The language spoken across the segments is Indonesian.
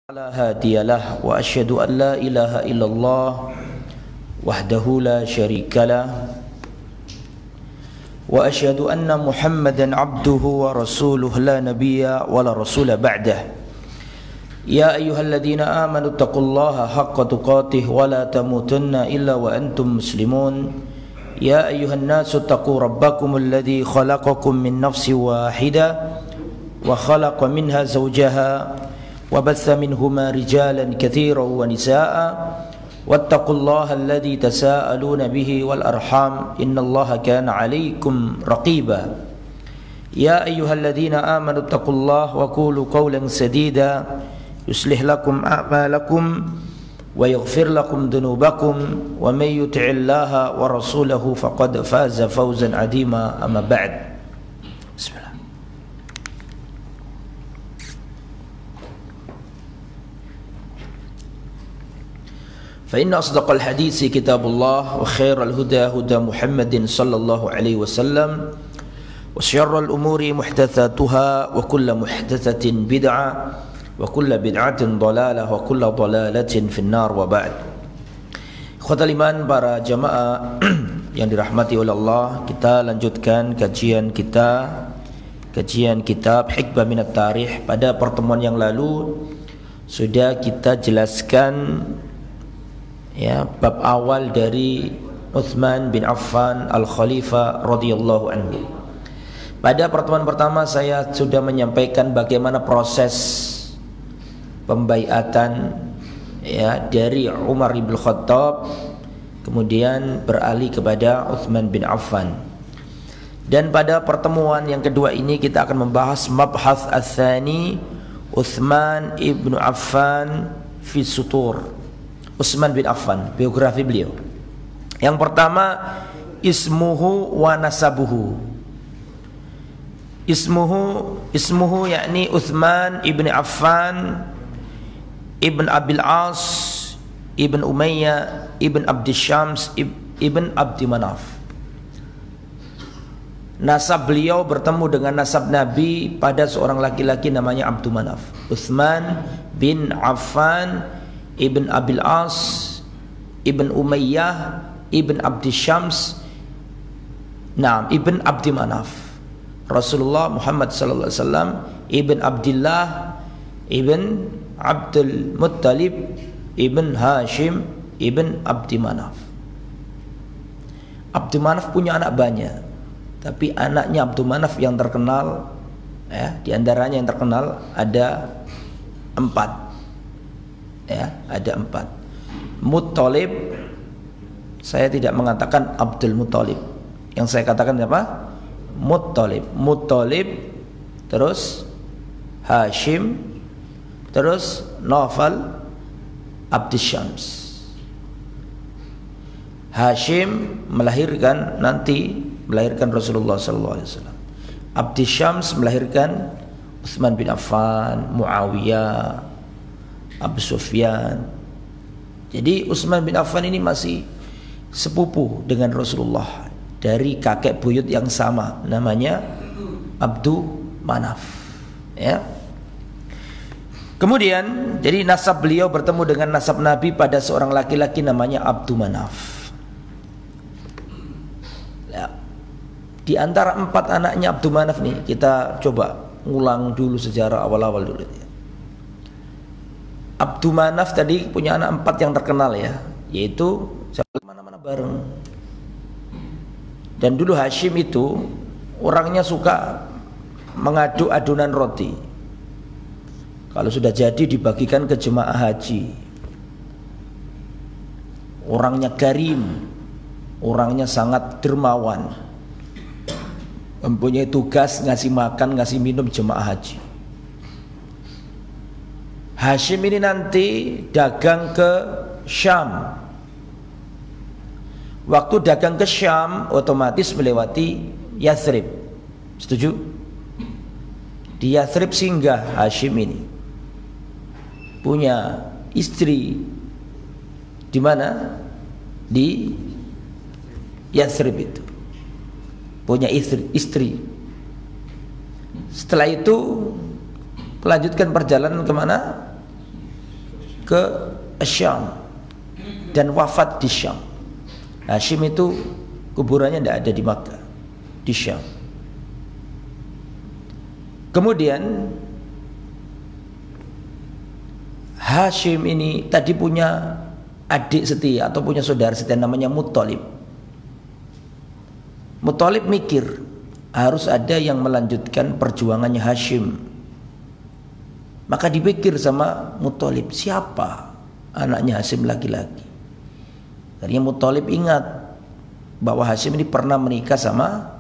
لا هادي له وأشهد أن لا إله إلا الله وحده لا شريك له وأشهد أن محمدا عبده ورسوله لا نبي ولا رسول بعده يا أيها الذين آمنوا اتقوا الله حق تقاته ولا تموتن إلا وأنتم مسلمون يا أيها الناس اتقوا ربكم الذي خلقكم من نفس واحدة وخلق منها زوجها وبث منهما رجالا كثيرا ونساء واتقوا الله الذي تساءلون به والأرحام إن الله كان عليكم رقيبا يا أيها الذين آمنوا اتقوا الله وقولوا قولا سديدا يصلح لكم أعمالكم ويغفر لكم ذنوبكم ومن يطع الله ورسوله فقد فاز فوزا عظيما أما بعد بسم الله. فإن أصدق الحديث كتاب الله وخير الهدى هدى محمد صلى الله عليه وسلم وشر الأمور محدثاتها وكل محدثة بدعة وكل بدعة ضلالة وكل ضلالة في النار وبعد. Ikhwatal iman, para jamaah yang dirahmati oleh Allah, kita lanjutkan kajian kitab Hikbah Minat Tarikh. Pada pertemuan yang lalu sudah kita jelaskan bab awal dari Utsman bin Affan Al-Khalifah radhiyallahu anhu. Pada pertemuan pertama saya sudah menyampaikan bagaimana proses pembaiatan dari Umar bin Khattab kemudian beralih kepada Utsman bin Affan. Dan pada pertemuan yang kedua ini kita akan membahas mabhath ats-tsani Utsman ibn Affan fi sutur. Utsman bin Affan, biografi beliau. Yang pertama, ismuhu wa nasabuhu. Ismuhu yakni Utsman ibn Affan ibn Abil As ibn Umayyah ibn Abdi Syams ibn Abdi Manaf. Nasab beliau bertemu dengan nasab Nabi pada seorang laki-laki namanya Abdu Manaf. Utsman bin Affan Ibn Abil As Ibn Umayyah Ibn Abdi Syams Ibn Abdi Manaf. Rasulullah Muhammad sallallahu alaihi wasallam Ibn Abdillah Ibn Abdul Muttalib Ibn Hashim Ibn Abdi Manaf. Abdi Manaf punya anak banyak, tapi anaknya Abdi Manaf yang terkenal di antaranya yang terkenal ada 4. Ada 4. Muttalib, saya tidak mengatakan Abdul Muttalib. Yang saya katakan apa? Muttalib, terus Hashim, terus Nawfal, Abdi Syams. Hashim melahirkan Rasulullah sallallahu alaihi wasallam. Abdi Syams melahirkan Utsman bin Affan, Muawiyah, Abu Sufyan. Jadi Utsman bin Affan ini masih sepupu dengan Rasulullah dari kakek buyut yang sama, namanya Abdu Manaf. Kemudian jadi nasab beliau bertemu dengan nasab Nabi pada seorang laki-laki namanya Abdu Manaf. Di antara 4 anaknya Abdu Manaf nih, kita coba ngulang dulu sejarah awal-awal dulu. Abdu Manaf tadi punya anak 4 yang terkenal yaitu mana-mana bareng. Dan dulu Hashim itu orangnya suka mengadu adunan roti. Kalau sudah jadi dibagikan ke jemaah haji. Orangnya karim, orangnya sangat dermawan, mempunyai tugas ngasih makan, ngasih minum jemaah haji. Hashim ini nanti dagang ke Syam. Waktu dagang ke Syam otomatis melewati Yathrib. Setuju? Di Yathrib singgah Hashim ini. Punya istri di mana? Di Yathrib itu. Punya istri. Setelah itu melanjutkan perjalanan kemana? ke Syam dan wafat di Syam. Hashim itu kuburannya tidak ada di Makkah, di Syam. Kemudian Hashim ini tadi punya adik setia atau punya saudara setia namanya Muttalib. Muttalib mikir harus ada yang melanjutkan perjuangannya Hashim. Maka dipikir sama Muttalib, siapa anaknya Hashim laki-laki. Akhirnya Muttalib ingat bahwa Hashim ini pernah menikah sama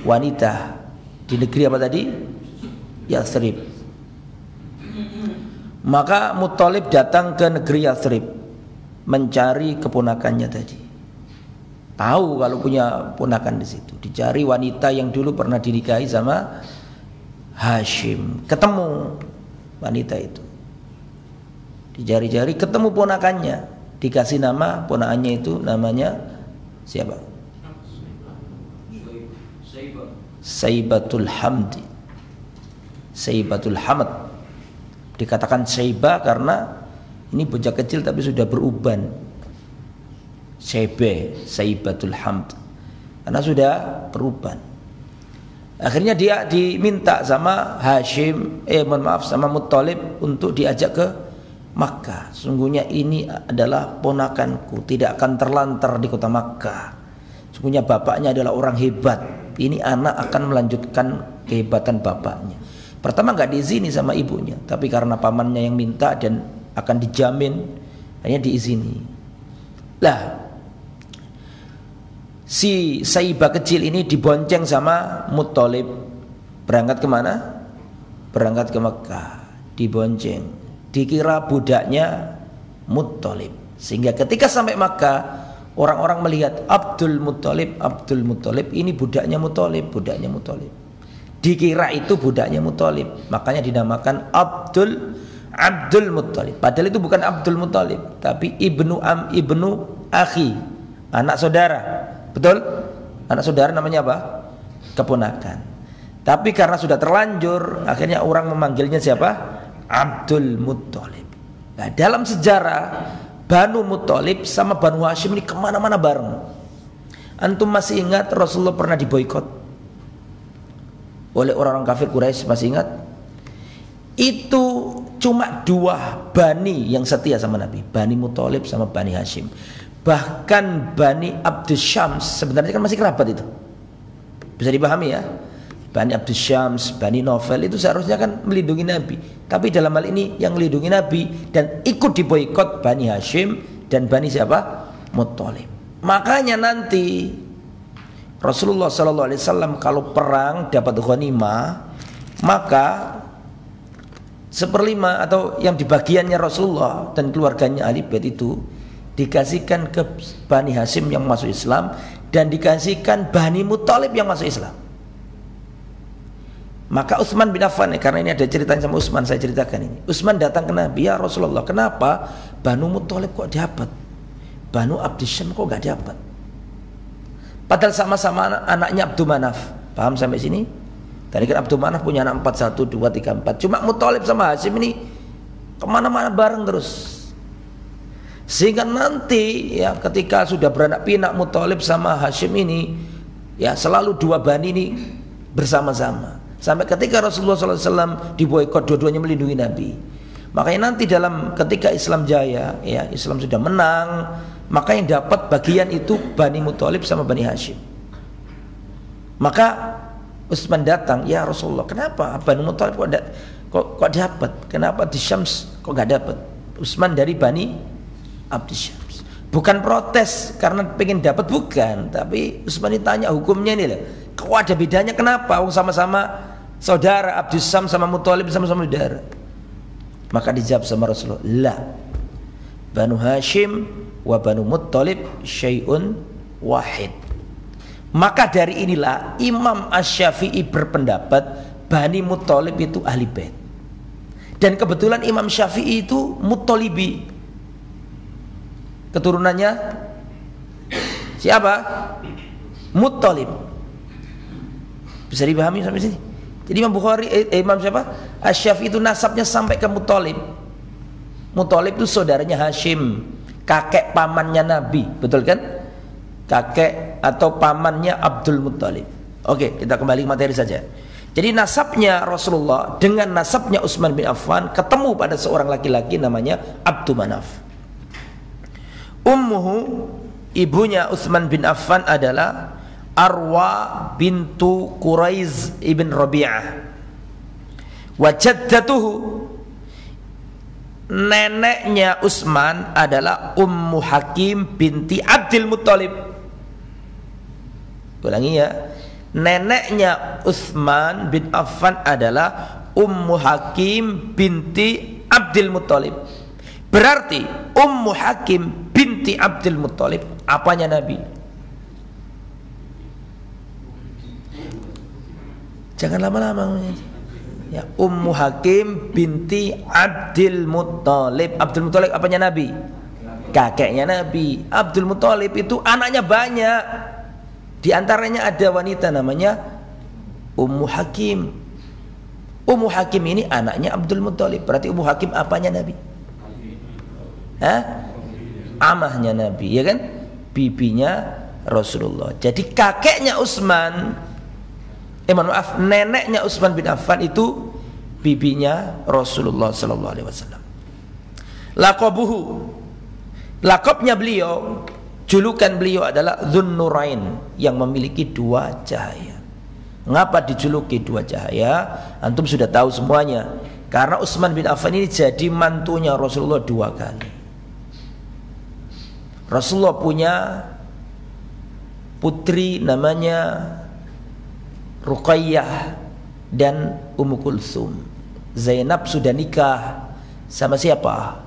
wanita di negeri apa tadi? Yathrib. Maka Muttalib datang ke negeri Yathrib mencari keponakannya tadi. Tahu kalau punya ponakan di situ. Dicari wanita yang dulu pernah dinikahi sama Hashim. Ketemu wanita itu. Dicari-cari ketemu ponakannya. Dikasih nama ponakannya itu namanya siapa? Saibatul Hamdi. Saibatul Hamd. Dikatakan Saibah karena ini bocah kecil tapi sudah beruban. Saibatul Hamd. Karena sudah beruban. Akhirnya dia diminta sama Hashim, sama Muttalib untuk diajak ke Makkah. Sungguhnya ini adalah ponakanku, tidak akan terlantar di kota Makkah. Sungguhnya bapaknya adalah orang hebat. Ini anak akan melanjutkan kehebatan bapaknya. Pertama nggak diizini sama ibunya, tapi karena pamannya yang minta dan akan dijamin, hanya diizini. Lah, si Saibah kecil ini dibonceng sama Muttalib. Berangkat kemana? Berangkat ke Mekah. Dibonceng. Dikira budaknya Muttalib. Sehingga ketika sampai Makkah, orang-orang melihat Abdul Muttalib ini budaknya Muttalib. Dikira itu budaknya Muttalib, makanya dinamakan Abdul Muttalib. Padahal itu bukan Abdul Muttalib, tapi ibnu akhi, anak saudara. Betul? Anak saudara namanya apa? Keponakan. Tapi karena sudah terlanjur, akhirnya orang memanggilnya siapa? Abdul Muttalib. Nah, dalam sejarah Banu Muttalib sama Banu Hashim ini kemana-mana bareng. Antum masih ingat Rasulullah pernah diboikot oleh orang-orang kafir Quraisy, masih ingat? Itu cuma dua bani yang setia sama Nabi, Bani Muttalib sama Bani Hashim. Bahkan Bani Abdus Syams sebenarnya kan masih kerabat itu, bisa dipahami ya. Bani Abdus Syams, Bani Naufal itu seharusnya kan melindungi Nabi, tapi dalam hal ini yang melindungi Nabi dan ikut diboikot Bani Hashim dan Bani siapa? Muttalib. Makanya nanti Rasulullah SAW kalau perang dapat ghanimah, maka 1/5 atau yang di bagiannya Rasulullah dan keluarganya Ahli Bait itu dikasihkan ke Bani Hashim yang masuk Islam dan dikasihkan Bani Muttalib yang masuk Islam. Maka Utsman bin Affan, karena ini ada ceritanya sama Utsman, saya ceritakan ini. Utsman datang ke Nabi, ya Rasulullah, kenapa Banu Muttalib kok dapat, Banu Abdus Syam kok gak dapat? Padahal sama-sama anaknya Abdul Manaf. Paham sampai sini? Tadi kan Abdul Manaf punya anak 4, 1, 2, 3, 4. Cuma Muttalib sama Hashim ini kemana-mana bareng terus. Sehingga nanti ya ketika sudah beranak pinak Muttalib sama Hashim ini, ya selalu dua bani ini bersama-sama. Sampai ketika Rasulullah SAW diboikot, dua-duanya melindungi Nabi. Makanya nanti ketika Islam jaya, ya Islam sudah menang, maka yang dapat bagian itu Bani Muttalib sama Bani Hashim. Maka Utsman datang, ya Rasulullah, kenapa Bani Muttalib kok dapat? Kenapa di Syams kok gak dapat? Utsman dari Bani Abdus Syams. Bukan protes karena pengen dapat, bukan, tapi Utsman ditanya hukumnya ini lah. Kok ada bedanya, kenapa? Sama-sama saudara, Abdus Syams sama Muttalib sama-sama saudara. Maka dijawab sama Rasulullah, la, Banu Hashim wa Banu Muttalib syai'un wahid. Maka dari inilah Imam Asy-Syafi'i berpendapat Bani Muttalib itu ahli bait. Dan kebetulan Imam Syafi'i itu Muttalibi. Keturunannya siapa? Muttalib. Bisa dipahami sampai sini? Jadi Imam Bukhari, Imam siapa? Asy-Syafi'i itu nasabnya sampai ke Muttalib. Muthalib itu saudaranya Hashim, kakek pamannya Nabi, betul kan? Kakek atau pamannya Abdul Muthalib. Oke, kita kembali ke materi saja. Jadi nasabnya Rasulullah dengan nasabnya Utsman bin Affan ketemu pada seorang laki-laki namanya Abdu Manaf. Ummuhu, ibunya Utsman bin Affan adalah Arwa bintu Quraiz ibn Rabi'ah. Wa jaddatuhu, neneknya Utsman adalah Ummu Hakim binti Abdul Muthalib. Ulangi ya. Neneknya Utsman bin Affan adalah Ummu Hakim binti Abdul Muthalib. Berarti Ummu Hakim binti Abdul Muthalib apanya Nabi? Jangan lama-lama ya. Ummu Hakim binti Abdul Muthalib. Abdul Muthalib apanya Nabi? Kakeknya Nabi. Abdul Muthalib itu anaknya banyak. Di antaranya ada wanita namanya Ummu Hakim. Ummu Hakim ini anaknya Abdul Muthalib. Berarti Ummu Hakim apanya Nabi? Hah? Amahnya Nabi, ya kan? Bibinya Rasulullah. Jadi kakeknya Utsman, neneknya Utsman bin Affan itu bibinya Rasulullah sallallahu alaihi wasallam. Laqabuhu, laqabnya beliau, julukan beliau adalah Dzunnurain, yang memiliki dua cahaya. Mengapa dijuluki dua cahaya? Antum sudah tahu semuanya. Karena Utsman bin Affan ini jadi mantunya Rasulullah dua kali. Rasulullah punya putri namanya Ruqayyah dan Ummu Kulsum. Zainab sudah nikah sama siapa?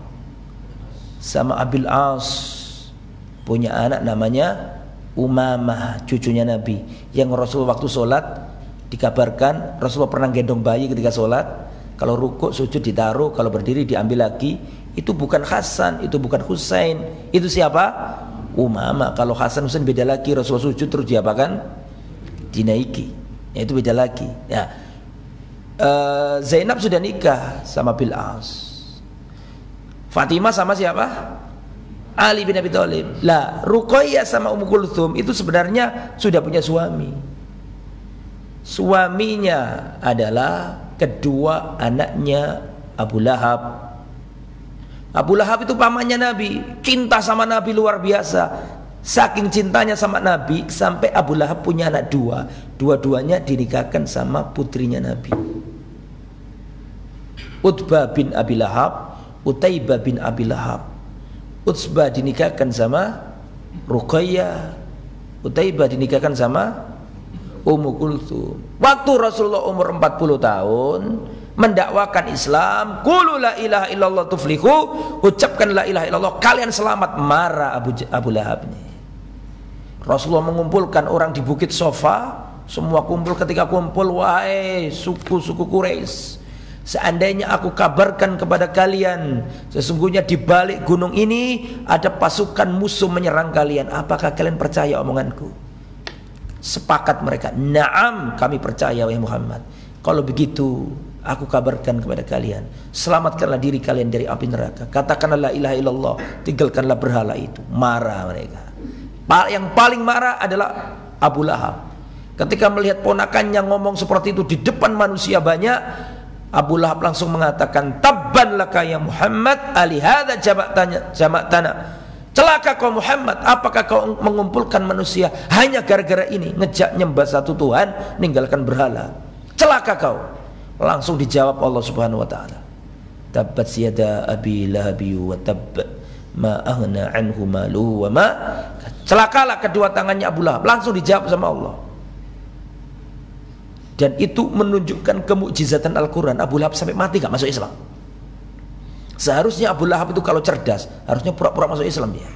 Sama Abil As. Punya anak namanya Umamah, cucunya Nabi. Yang Rasulullah waktu sholat dikabarkan Rasulullah pernah gendong bayi ketika sholat. Kalau rukuk sujud ditaruh, kalau berdiri diambil lagi. Itu bukan Hasan, itu bukan Husain. Itu siapa? Umamah. Kalau Hasan Husain beda lagi. Rasulullah sujud terus diapakan? Dinaiki. Ya, itu beda lagi. Ya. Zainab sudah nikah sama Bil As. Fatimah sama siapa? Ali bin Abi Thalib. Lah, Ruqayyah sama Ummu Kulthum itu sebenarnya sudah punya suami. Suaminya adalah kedua anaknya Abu Lahab. Abu Lahab itu pamannya Nabi, cinta sama Nabi luar biasa. Saking cintanya sama Nabi sampai Abu Lahab punya anak dua. Dua-duanya dinikahkan sama putrinya Nabi. Utbah bin Abi Lahab, Utaibah bin Abi Lahab. Utbah dinikahkan sama Ruqayyah, Utaibah dinikahkan sama Ummu Kulthum. Waktu Rasulullah umur 40 tahun mendakwakan Islam, qulu la ilaha illallah tuflihu, ucapkan la ilaha illallah kalian selamat. Marah Abu Lahab ini. Rasulullah mengumpulkan orang di Bukit Sofa, semua kumpul. Ketika kumpul, wahai suku-suku Quraisy, seandainya aku kabarkan kepada kalian sesungguhnya di balik gunung ini ada pasukan musuh menyerang kalian, apakah kalian percaya omonganku? Sepakat mereka, na'am, kami percaya wahai Muhammad. Kalau begitu aku kabarkan kepada kalian, selamatkanlah diri kalian dari api neraka. Katakanlah la ilaha illallah, tinggalkanlah berhala itu. Marah mereka. Yang paling marah adalah Abu Lahab. Ketika melihat ponakannya ngomong seperti itu di depan manusia banyak, Abu Lahab langsung mengatakan, tabban laka ya Muhammad, alihada jama'tana. Celaka kau Muhammad, apakah kau mengumpulkan manusia hanya gara-gara ini, ngejak nyembah satu Tuhan, ninggalkan berhala. Celaka kau. Langsung dijawab Allah Subhanahu wa taala. Tabbat yada abi lahabi wa tabb ma aghna anhu maluhu wa ma. Celakalah kedua tangannya Abu Lahab. Langsung dijawab sama Allah. Dan itu menunjukkan kemukjizatan Al-Qur'an. Abu Lahab sampai mati gak masuk Islam. Seharusnya Abu Lahab itu kalau cerdas, harusnya pura-pura masuk Islam ya.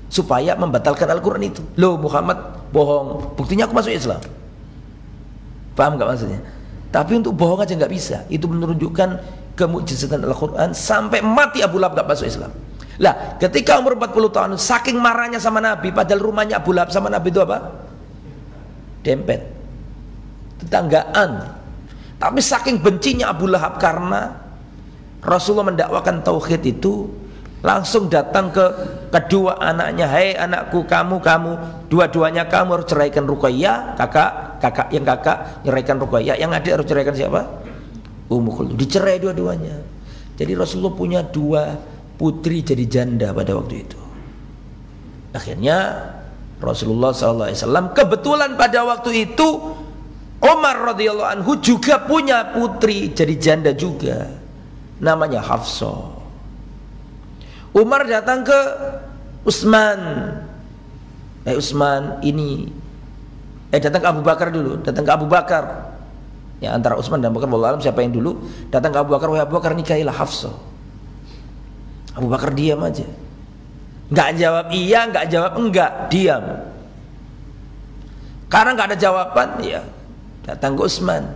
Supaya membatalkan Al-Qur'an itu. Loh, Muhammad bohong, buktinya aku masuk Islam. Paham gak maksudnya? Tapi untuk bohong aja nggak bisa. Itu menunjukkan kemukjizatan Al-Quran. Sampai mati Abu Lahab nggak masuk Islam. Lah, ketika umur 40 tahun, saking marahnya sama Nabi, padahal rumahnya Abu Lahab sama Nabi itu apa? Dempet, tetanggaan. Tapi saking bencinya Abu Lahab karena Rasulullah mendakwakan tauhid itu langsung datang ke kedua anaknya, "Hei anakku, kamu dua-duanya kamu harus ceraikan Ruqayyah." Kakak ceraikan Ruqayyah, yang adik harus ceraikan siapa? Ummu Kulthum. Dicerai dua-duanya. Jadi Rasulullah punya dua putri jadi janda pada waktu itu. Akhirnya Rasulullah SAW kebetulan pada waktu itu Umar radhiyallahu anhu juga punya putri jadi janda juga, namanya Hafsah. Umar datang ke Utsman. Datang ke Abu Bakar dulu, datang ke Abu Bakar. Ya, antara Utsman dan Abu Bakar, wallahu alam siapa yang dulu. Datang ke Abu Bakar, "Wahai Abu Bakar, nikahilah Hafsah." Abu Bakar diam aja. Enggak jawab iya, enggak jawab enggak, diam. Karena enggak ada jawaban, ya datang ke Utsman.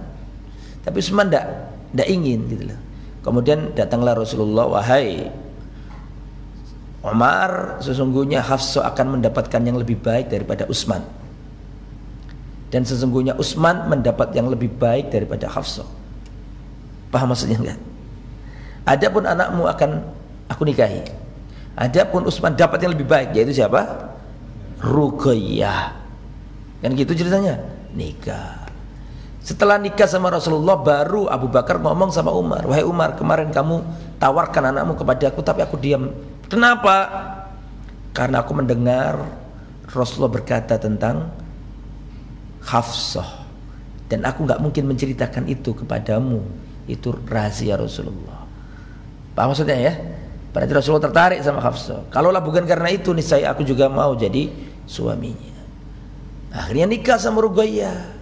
Tapi Utsman enggak ingin gitu loh. Kemudian datanglah Rasulullah, "Wahai Umar, sesungguhnya Hafsah akan mendapatkan yang lebih baik daripada Utsman. Dan sesungguhnya Utsman mendapat yang lebih baik daripada Hafsah." Paham maksudnya enggak? Adapun anakmu akan aku nikahi. Adapun Utsman dapat yang lebih baik, yaitu siapa? Ruqayyah. Kan gitu ceritanya. Nikah. Setelah nikah sama Rasulullah, baru Abu Bakar ngomong sama Umar, "Wahai Umar, kemarin kamu tawarkan anakmu kepada aku, tapi aku diam. Kenapa?" "Karena aku mendengar Rasulullah berkata tentang Hafsah, dan aku nggak mungkin menceritakan itu kepadamu. Itu rahasia Rasulullah." Paham maksudnya ya? Berarti Rasulullah tertarik sama Hafsah. Kalaulah bukan karena itu, niscaya aku juga mau jadi suaminya. Akhirnya nikah sama Ruqayyah.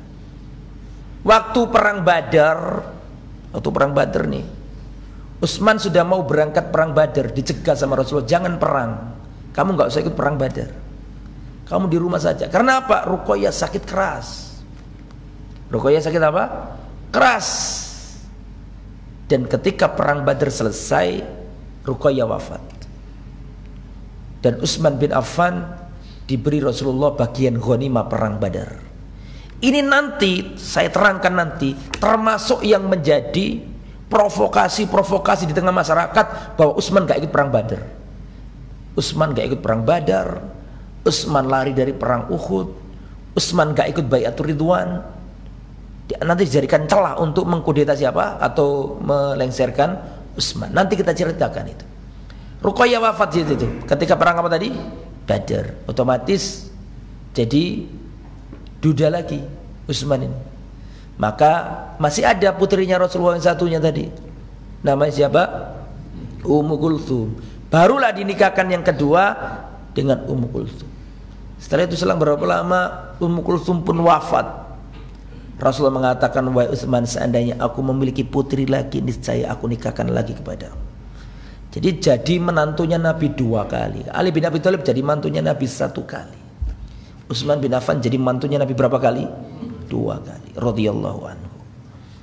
Waktu perang Badar nih, Utsman sudah mau berangkat perang Badar, dicegah sama Rasulullah, "Jangan perang, kamu nggak usah ikut perang Badar, kamu di rumah saja." Karena apa? Ruqayyah sakit keras. Ruqayyah sakit apa? Keras. Dan ketika perang Badar selesai, Ruqayyah wafat. Dan Utsman bin Affan diberi Rasulullah bagian ghanimah perang Badar. Ini nanti saya terangkan nanti, termasuk yang menjadi provokasi di tengah masyarakat bahwa Utsman gak ikut perang Badar. Utsman gak ikut perang Badar, Utsman lari dari perang Uhud, Utsman gak ikut Bai'atul Ridwan. Nanti dijadikan celah untuk mengkudeta siapa atau melengsarkan Utsman. Nanti kita ceritakan itu. Ruqayyah wafat itu ketika perang apa tadi? Badar. Otomatis jadi duda lagi Utsman ini. Maka masih ada putrinya Rasulullah yang satunya tadi, namanya siapa? Ummu Kulthum. Barulah dinikahkan yang kedua dengan Ummu Kulthum. Setelah itu selang berapa lama Ummu Kulthum pun wafat. Rasulullah mengatakan, "Wahai Utsman, seandainya aku memiliki putri lagi, niscaya aku nikahkan lagi kepadamu." Jadi menantunya Nabi 2 kali. Ali bin Abi Thalib jadi mantunya Nabi 1 kali. Utsman bin Affan jadi mantunya Nabi berapa kali? 2 kali. Radhiyallahu anhu.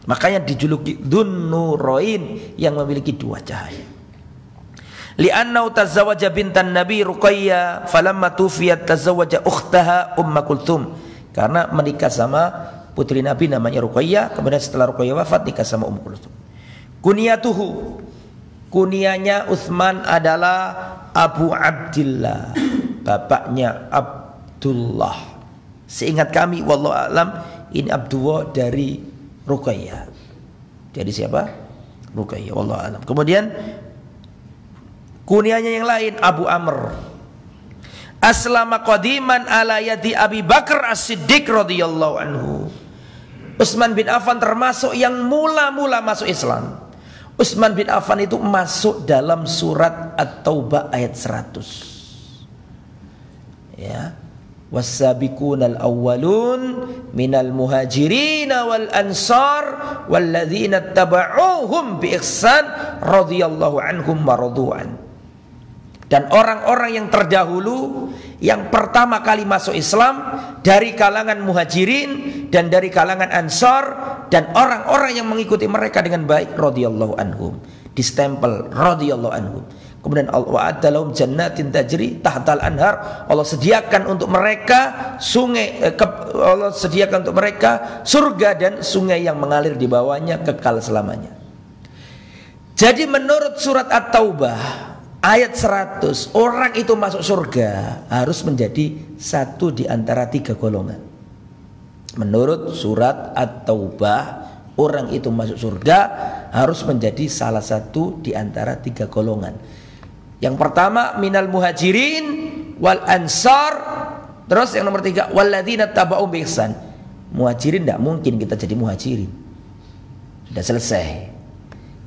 Makanya dijuluki Dzun Nurain, yang memiliki 2 cahaya. Li'annahu tazawwaja bintan Nabi Ruqayyah, falamma tufiyat tazawwaja ukhtaha Ummu Kulthum. Karena menikah sama putri Nabi namanya Ruqayyah, kemudian setelah Ruqayyah wafat nikah sama Ummu Kulthum. Kunyatuhu, kunyanya Utsman adalah Abu Abdillah, bapaknya Abdullah. Seingat kami, wallahu alam, ini Abdullah dari Ruqayyah. Jadi siapa? Ruqayyah, wallahu alam. Kemudian kunyanya yang lain Abu Amr. Aslama qadiman ala yadi Abi Bakar As-Siddiq radhiyallahu anhu. Utsman bin Affan termasuk yang mula-mula masuk Islam. Utsman bin Affan itu masuk dalam surat At-Taubah ayat 100. Ya. Was-sabiqunal awwalun minal muhajirin wal ansar walladzina tabauhum bi ihsan radhiyallahu anhum wa radu'an. Dan orang-orang yang terdahulu yang pertama kali masuk Islam dari kalangan muhajirin dan dari kalangan ansar, dan orang-orang yang mengikuti mereka dengan baik radhiyallahu anhum, distempel radhiyallahu anhum. Kemudian wa'adda lahum jannatin tajri tahtal anhar, Allah sediakan untuk mereka sungai, Allah sediakan untuk mereka surga dan sungai yang mengalir di bawahnya kekal selamanya. Jadi menurut surat At-Taubah ayat 100, orang itu masuk surga harus menjadi satu di antara 3 golongan. Menurut surat At-Taubah, orang itu masuk surga harus menjadi salah satu di antara 3 golongan. Yang pertama minal muhajirin wal ansar. Terus yang nomor 3 walladzina taba'u bi ihsan. Muhajirin tidak mungkin kita jadi muhajirin, sudah selesai.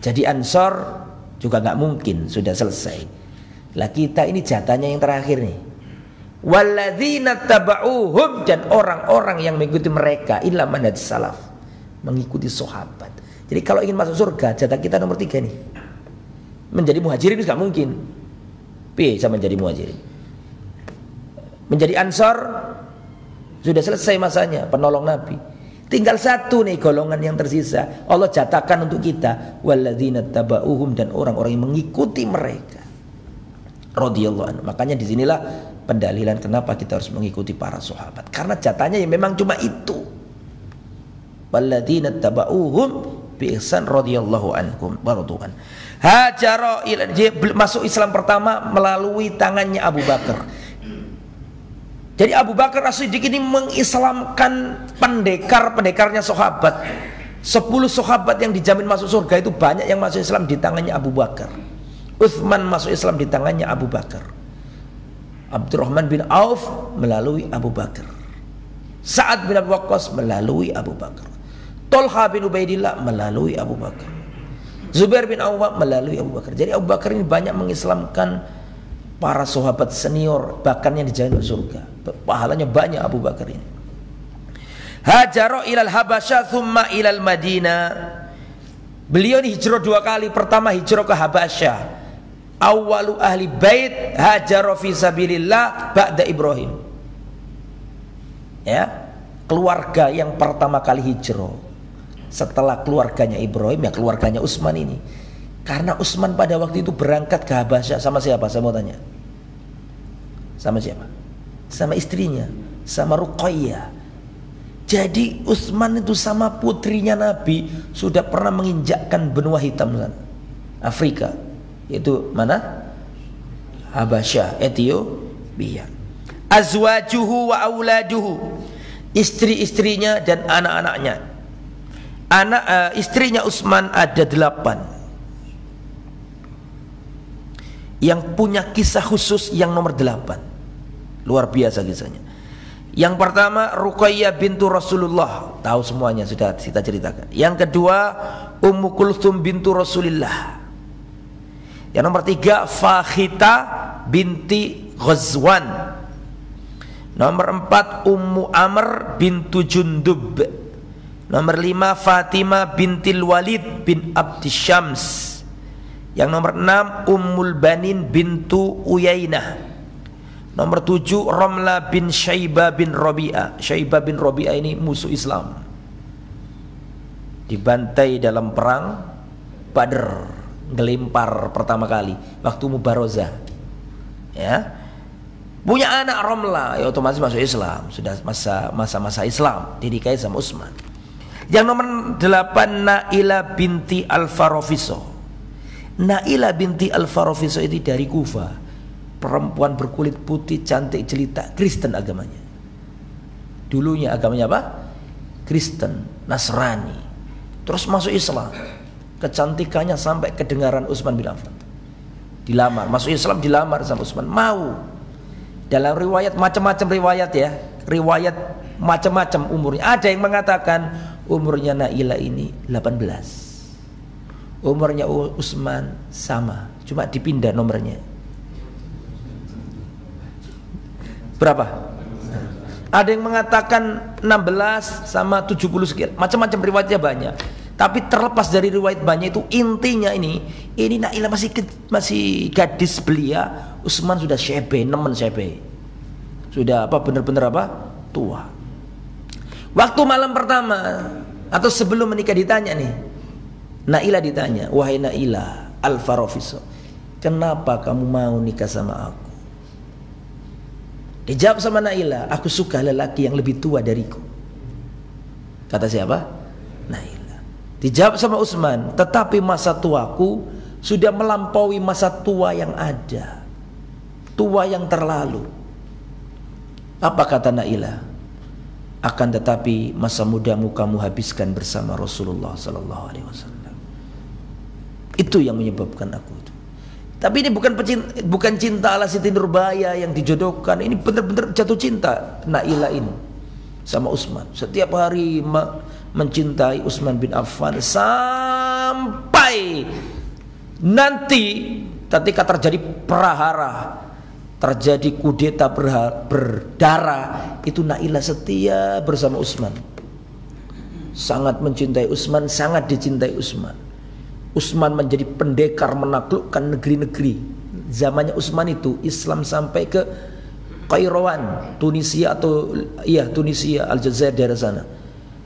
Jadi ansor juga nggak mungkin, sudah selesai. Lah kita ini jatahnya yang terakhir nih. Walladzina taba'uhum, dan orang-orang yang mengikuti mereka illa manhaj salaf, mengikuti sahabat. Jadi kalau ingin masuk surga, jatah kita nomor 3 nih. Menjadi muhajirin itu nggak mungkin. Bisa menjadi muhajirin. Menjadi ansor sudah selesai masanya, penolong Nabi. Tinggal satu nih golongan yang tersisa. Allah jatahkan untuk kita walladzina taba'uhum, dan orang-orang yang mengikuti mereka radhiyallahu anhu. Makanya disinilah pendalilan kenapa kita harus mengikuti para sahabat, karena jatahnya yang memang cuma itu. Walladzina taba'uhum bi ihsan radhiyallahu anhum warduan. Hajara ila, masuk Islam pertama melalui tangannya Abu Bakar. Jadi Abu Bakar As-Siddiq ini mengislamkan pendekar-pendekarnya sahabat. 10 sahabat yang dijamin masuk surga itu banyak yang masuk Islam di tangannya Abu Bakar. Utsman masuk Islam di tangannya Abu Bakar. Abdurrahman bin Auf melalui Abu Bakar. Sa'ad bin Abi Waqqas melalui Abu Bakar. Tolha bin Ubaidillah melalui Abu Bakar. Zubair bin Awwam melalui Abu Bakar. Jadi Abu Bakar ini banyak mengislamkan para sahabat senior, bahkan yang dijamin masuk surga. Pahalanya banyak Abu Bakar ini. Hajaro ilal Habasyah thumma ilal Madinah. Beliau ini hijrah 2 kali. Pertama hijrah ke Habasyah. Awalu ahli bait hajaro fi sabilillah ba'da Ibrahim. Ya, keluarga yang pertama kali hijrah setelah keluarganya Ibrahim, ya keluarganya Utsman ini. Karena Utsman pada waktu itu berangkat ke Habasyah sama siapa? Saya mau tanya. Sama siapa? Sama istrinya, sama Ruqayyah. Jadi Utsman itu sama putrinya Nabi sudah pernah menginjakkan benua hitam sana, Afrika. Itu mana? Habasyah, Ethiopia. Azwajuhu wa auladuhu, istri-istrinya dan anak-anaknya. Istrinya Utsman ada 8 yang punya kisah khusus yang nomor 8. Luar biasa kisahnya. Yang pertama Ruqayyah bintu Rasulullah, tahu semuanya, sudah kita ceritakan. Yang kedua Ummu Kulthum bintu Rasulillah. Yang nomor 3 Fakhita binti Ghazwan. Nomor 4 Ummu Amr bintu Jundub. Nomor 5 Fatimah bintil Walid bin Abdisyams. Yang nomor 6 Ummul Banin bintu Uyainah. Nomor 7 Ramla bin Syaibah bin Rabi'ah. Syaibah bin Rabi'ah ini musuh Islam, dibantai dalam perang Badr, ngelempar pertama kali waktu Mubarozah. Ya, punya anak Ramla, ya otomatis masuk Islam, sudah masa-masa Islam, dinikahi sama Utsman. Yang nomor 8 Naila binti Al-Farafiso. Naila binti Al-Farafiso itu dari Kufa, perempuan berkulit putih, cantik, jelita, Kristen agamanya. Dulunya agamanya apa? Kristen, Nasrani. Terus masuk Islam. Kecantikannya sampai kedengaran Utsman bin Affan. Dilamar, masuk Islam, dilamar sama Utsman, mau. Dalam riwayat macam-macam riwayat ya, riwayat macam-macam umurnya. Ada yang mengatakan umurnya Naila ini 18. Umurnya Utsman sama, cuma dipindah nomornya. Berapa? Ada yang mengatakan 16 sama 70 sekian. Macam-macam riwayatnya banyak. Tapi terlepas dari riwayat banyak itu, intinya ini Naila masih gadis belia, Utsman sudah syebe, nemen syebe. Sudah apa, benar-benar apa? Tua. Waktu malam pertama atau sebelum menikah ditanya nih. Naila ditanya, "Wahai Naila Al-Farafiso, kenapa kamu mau nikah sama aku?" Dijawab sama Naila, "Aku suka lelaki yang lebih tua dariku." Kata siapa? Naila. Dijawab sama Utsman, "Tetapi masa tuaku sudah melampaui masa tua yang ada, tua yang terlalu. Apa kata Nailah? Akan tetapi masa mudamu kamu habiskan bersama Rasulullah sallallahu alaihi wasallam. Itu yang menyebabkan aku itu. Tapi ini bukan cinta ala Siti Nurbaya yang dijodohkan. Ini benar-benar jatuh cinta Nailah ini sama Utsman. Setiap hari mencintai Utsman bin Affan sampai nanti ketika terjadi prahara, terjadi kudeta berdarah, itu Nailah setia bersama Utsman. Sangat mencintai Utsman, sangat dicintai Utsman. Utsman menjadi pendekar menaklukkan negeri-negeri. Zamannya Utsman itu Islam sampai ke Kairouan, Tunisia atau Tunisia, Aljazair daerah sana.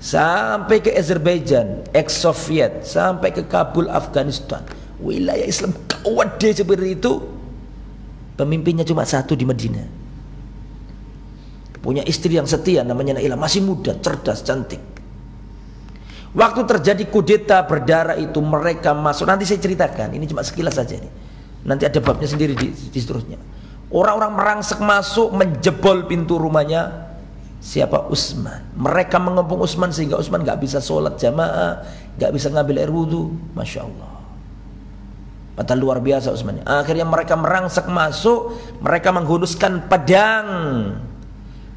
Sampai ke Azerbaijan, ex-Soviet, sampai ke Kabul, Afghanistan. Wilayah Islam kuat deh seperti itu. Pemimpinnya cuma satu di Madinah. Punya istri yang setia namanya Nailah, masih muda, cerdas, cantik. Waktu terjadi kudeta berdarah itu mereka masuk, nanti saya ceritakan, ini cuma sekilas saja nih. Nanti ada babnya sendiri di seterusnya. Orang-orang merangsek masuk, menjebol pintu rumahnya siapa? Utsman. Mereka mengepung Utsman sehingga Utsman nggak bisa sholat jamaah, nggak bisa ngambil air wudhu. Masya Allah. Padahal luar biasa Utsman. Akhirnya mereka merangsek masuk, mereka menghunuskan pedang.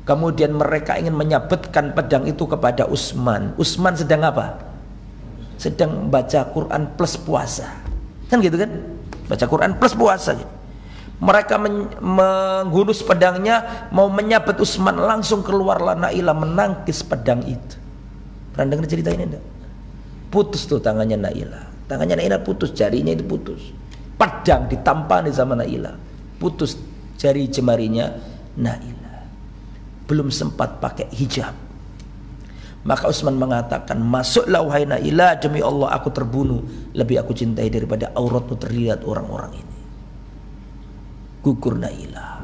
Kemudian mereka ingin menyabetkan pedang itu kepada Utsman. Utsman sedang apa? Sedang baca Quran plus puasa. Kan gitu kan? Baca Quran plus puasa gitu. Mereka menghunus pedangnya, mau menyabet Utsman, langsung keluarlah Nailah menangkis pedang itu. Pernah dengar cerita ini enggak? Putus tuh tangannya Nailah. Tangannya Nailah putus, jarinya itu putus. Pedang ditampani sama Nailah. Putus jari jemarinya Nailah. Belum sempat pakai hijab. Maka Utsman mengatakan, masuklah wahai Nailah, demi Allah aku terbunuh. Lebih aku cintai daripada auratmu terlihat orang-orang ini. Gugur Nailah.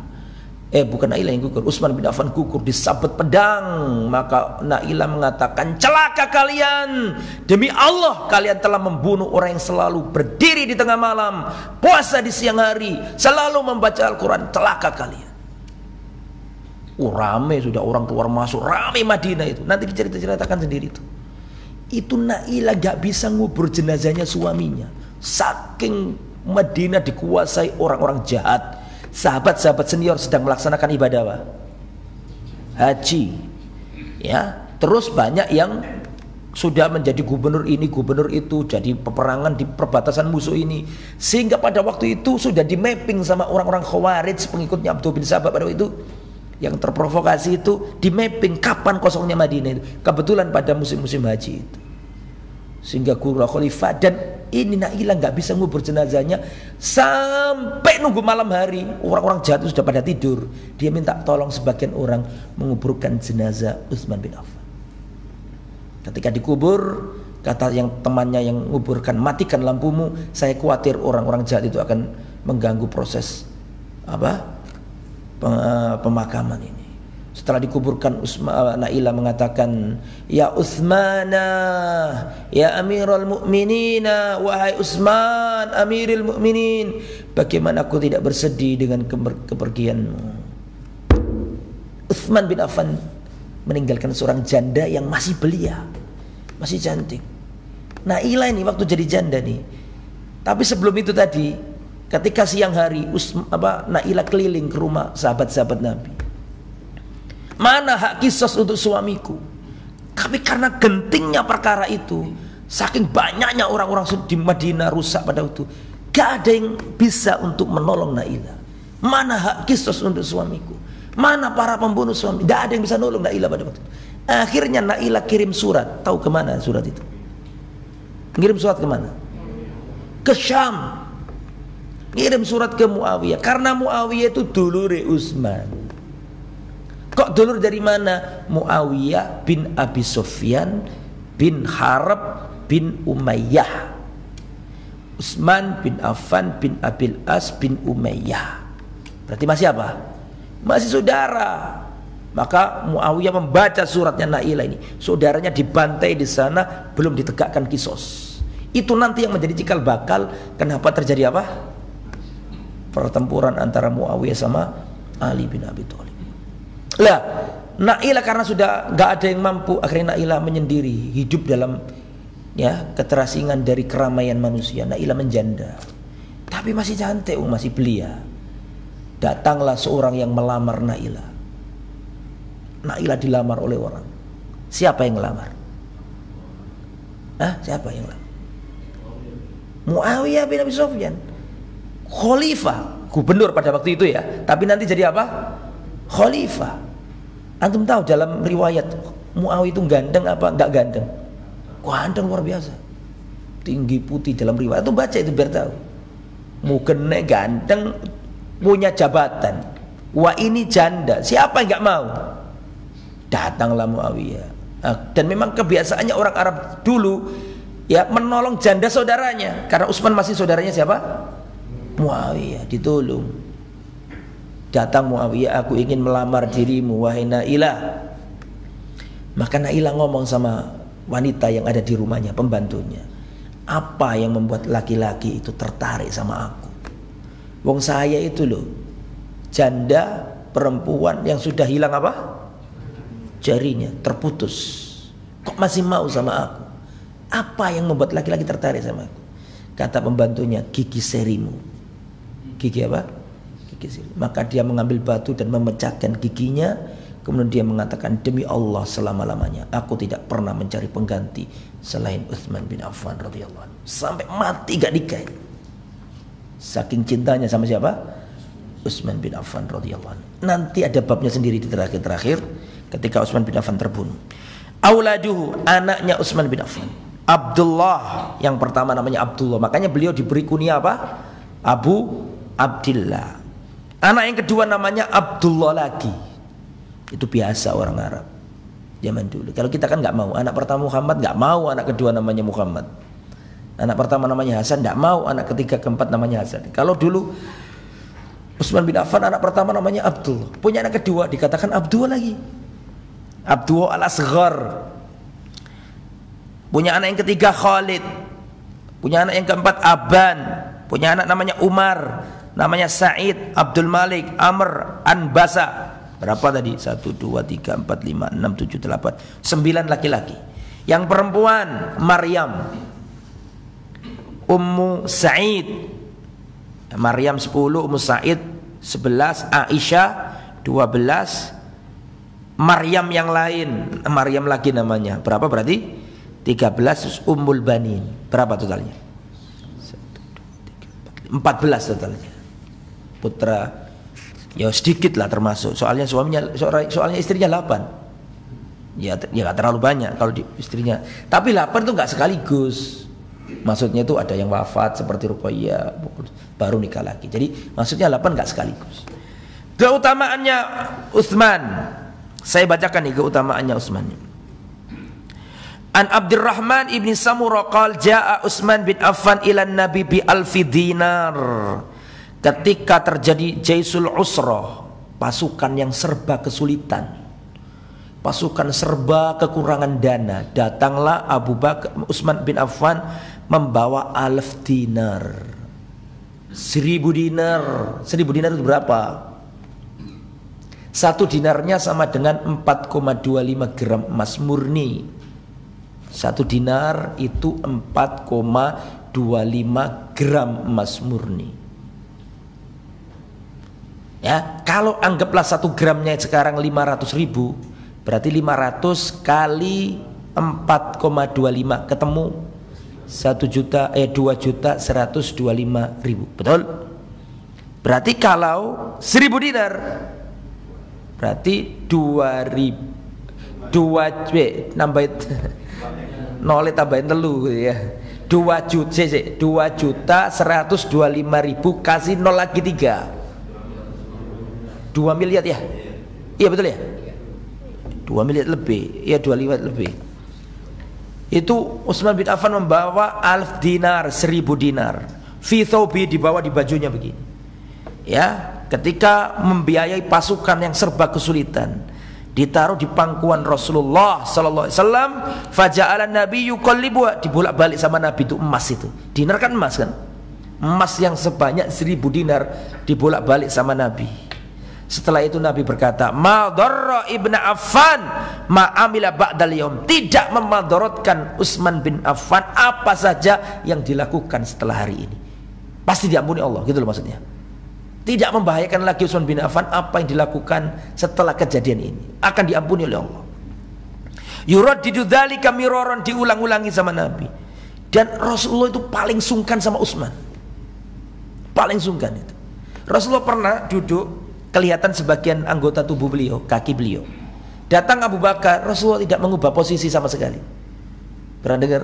Bukan Nailah yang gugur, Utsman bin Affan gugur, disabet pedang. Maka Nailah mengatakan, celaka kalian, demi Allah kalian telah membunuh orang yang selalu berdiri di tengah malam, puasa di siang hari, selalu membaca Al-Quran. Celaka kalian. Rame sudah, orang keluar masuk, rame Madinah itu. Nanti diceritakan sendiri itu. Itu Nailah gak bisa ngubur jenazahnya suaminya, saking Madinah dikuasai orang-orang jahat. Sahabat-sahabat senior sedang melaksanakan ibadah apa? Haji. Ya, terus banyak yang sudah menjadi gubernur ini, gubernur itu, jadi peperangan di perbatasan musuh ini. Sehingga pada waktu itu sudah di mapping sama orang-orang Khawarij, pengikutnya Abdul bin Sabah pada waktu itu. Yang terprovokasi itu di mapping kapan kosongnya Madinah itu. Kebetulan pada musim-musim haji itu. Sehingga guru khalifah, dan ini Nailah nggak bisa ngubur jenazahnya sampai nunggu malam hari. Orang-orang jahat sudah pada tidur. Dia minta tolong sebagian orang menguburkan jenazah Utsman bin Affan. Ketika dikubur, kata yang temannya yang menguburkan, matikan lampumu, saya khawatir orang-orang jahat itu akan mengganggu proses pemakaman ini. Setelah dikuburkan, Nailah mengatakan, ya Utsmana, ya Amirul Mukminin, wahai Utsman, Amirul Mukminin, bagaimana aku tidak bersedih dengan kepergianmu. Utsman bin Affan meninggalkan seorang janda yang masih belia, masih cantik. Nailah ini waktu jadi janda nih. Tapi sebelum itu tadi, ketika siang hari, Nailah keliling ke rumah sahabat-sahabat Nabi. Mana hak kisos untuk suamiku? Tapi karena gentingnya perkara itu, saking banyaknya orang-orang di Madinah rusak pada waktu, gak ada yang bisa untuk menolong Nailah. Mana hak kisos untuk suamiku? Mana para pembunuh suami? Gak ada yang bisa nolong Nailah pada waktu itu. Akhirnya Nailah kirim surat. Tahu kemana surat itu? Ngirim surat kemana? Ke Syam. Ngirim surat ke Muawiyah. Karena Muawiyah itu dulure Utsman. Kok dulur dari mana? Muawiyah bin Abi Sufyan bin Harb bin Umayyah. Utsman bin Affan bin Abil As bin Umayyah. Berarti masih apa? Masih saudara. Maka Muawiyah membaca suratnya Nailah ini. Saudaranya dibantai di sana, belum ditegakkan kisos. Itu nanti yang menjadi cikal bakal kenapa terjadi apa? Pertempuran antara Muawiyah sama Ali bin Abi Thalib. Lah, Nailah karena sudah nggak ada yang mampu, akhirnya Nailah menyendiri, hidup dalam keterasingan dari keramaian manusia. Nailah menjanda, tapi masih cantik, masih belia. Datanglah seorang yang melamar Nailah. Nailah dilamar oleh orang. Siapa yang melamar? Siapa yang melamar? Muawiyah bin Abi Sufyan, khalifah, gubernur pada waktu itu ya. Tapi nanti jadi apa? Khalifah. Antum tahu dalam riwayat Muawiyah itu ganteng apa enggak ganteng? Ganteng luar biasa. Tinggi putih dalam riwayat. Itu baca itu biar tahu. Mukena ganteng, punya jabatan. Wah ini janda. Siapa yang enggak mau? Datanglah Muawiyah. Dan memang kebiasaannya orang Arab dulu menolong janda saudaranya. Karena Utsman masih saudaranya siapa? Muawiyah, ditolong. Datang Muawiyah, aku ingin melamar dirimu wahai Nailah. Maka Nailah ngomong sama wanita yang ada di rumahnya, pembantunya, apa yang membuat laki-laki itu tertarik sama aku? Wong saya itu loh janda perempuan yang sudah hilang apa? Jarinya terputus. Kok masih mau sama aku? Apa yang membuat laki-laki tertarik sama aku? Kata pembantunya, gigi serimu. Gigi apa? Maka dia mengambil batu dan memecahkan giginya. Kemudian dia mengatakan, demi Allah selama-lamanya aku tidak pernah mencari pengganti selain Utsman bin Affan radhiyallahu anhu. Sampai mati gak nikahin. Saking cintanya sama siapa? Utsman bin Affan radhiyallahu anhu. Nanti ada babnya sendiri di terakhir ketika Utsman bin Affan terbunuh. Auladuhu, anaknya Utsman bin Affan, Abdullah, yang pertama namanya Abdullah. Makanya beliau diberi kunyah apa? Abu Abdillah. Anak yang kedua namanya Abdullah lagi. Itu biasa orang Arab zaman dulu. Kalau kita kan nggak mau. Anak pertama Muhammad nggak mau, anak kedua namanya Muhammad. Anak pertama namanya Hasan nggak mau, anak ketiga keempat namanya Hasan. Kalau dulu Utsman bin Affan anak pertama namanya Abdullah, punya anak kedua dikatakan Abdullah lagi. Abdullah al-Asghar. Punya anak yang ketiga Khalid. Punya anak yang keempat Aban. Punya anak namanya Umar, namanya Sa'id, Abdul Malik, Amr, Anbasa. Berapa tadi? 1, 2, 3, 4, 5, 6, 7, 8 9 laki-laki. Yang perempuan Maryam, Ummu Sa'id. Maryam 10, Ummu Sa'id 11, Aisyah 12. Maryam yang lain, Maryam lagi namanya. Berapa berarti? 13. Ummul Banin. Berapa totalnya? 14 totalnya. Putra ya sedikit lah termasuk, soalnya soalnya istrinya 8. Ya gak terlalu banyak kalau di istrinya, tapi 8 itu gak sekaligus. Maksudnya itu ada yang wafat seperti Ruqayyah baru nikah lagi. Jadi maksudnya 8 gak sekaligus. Keutamaannya Utsman, saya bacakan nih keutamaannya Utsman. An Abdurrahman ibni Samurah qala jaa Utsman bin Affan ila Nabi bi alfi dinar. Ketika terjadi Jaisul Usrah, pasukan yang serba kesulitan, pasukan serba kekurangan dana, datanglah Abu Bakar Utsman bin Affan membawa 1000 dinar. 1000 dinar. 1000 dinar itu berapa? 1 dinarnya sama dengan 4,25 gram emas murni. 1 dinar itu 4,25 gram emas murni. Ya, kalau anggaplah 1 gramnya sekarang 500.000, berarti 500 kali 4,25 ketemu 2.125.000. Betul? Berarti kalau 1000 dinar berarti 2 nambahin nol tambahin telu gitu ya. 2.125.000 kasih nol lagi 3. 2 miliar ya? Iya betul ya? 2 miliar lebih. Ya 2 miliar lebih. Itu Utsman bin Affan membawa 1000 dinar, 1000 dinar. Fi thawbi, dibawa di bajunya begini. Ya, ketika membiayai pasukan yang serba kesulitan, ditaruh di pangkuan Rasulullah sallallahu alaihi wasallam. Faja'ala Nabi yuqallibuha, dibolak-balik sama Nabi itu emas itu. Dinar kan emas kan? Emas yang sebanyak 1000 dinar dibolak-balik sama Nabi. Setelah itu Nabi berkata, ma darra ibnu Affan ma amila ba'dal yaum. Tidak memadorotkan Utsman bin Affan apa saja yang dilakukan setelah hari ini. Pasti diampuni Allah, gitu loh maksudnya. Tidak membahayakan lagi Utsman bin Affan apa yang dilakukan setelah kejadian ini. Akan diampuni oleh Allah. Yuraddidu dzalika miraran, diulang-ulangi sama Nabi. Dan Rasulullah itu paling sungkan sama Utsman. Paling sungkan itu. Rasulullah pernah duduk, kelihatan sebagian anggota tubuh beliau, kaki beliau. Datang Abu Bakar, Rasulullah tidak mengubah posisi sama sekali. Pernah dengar?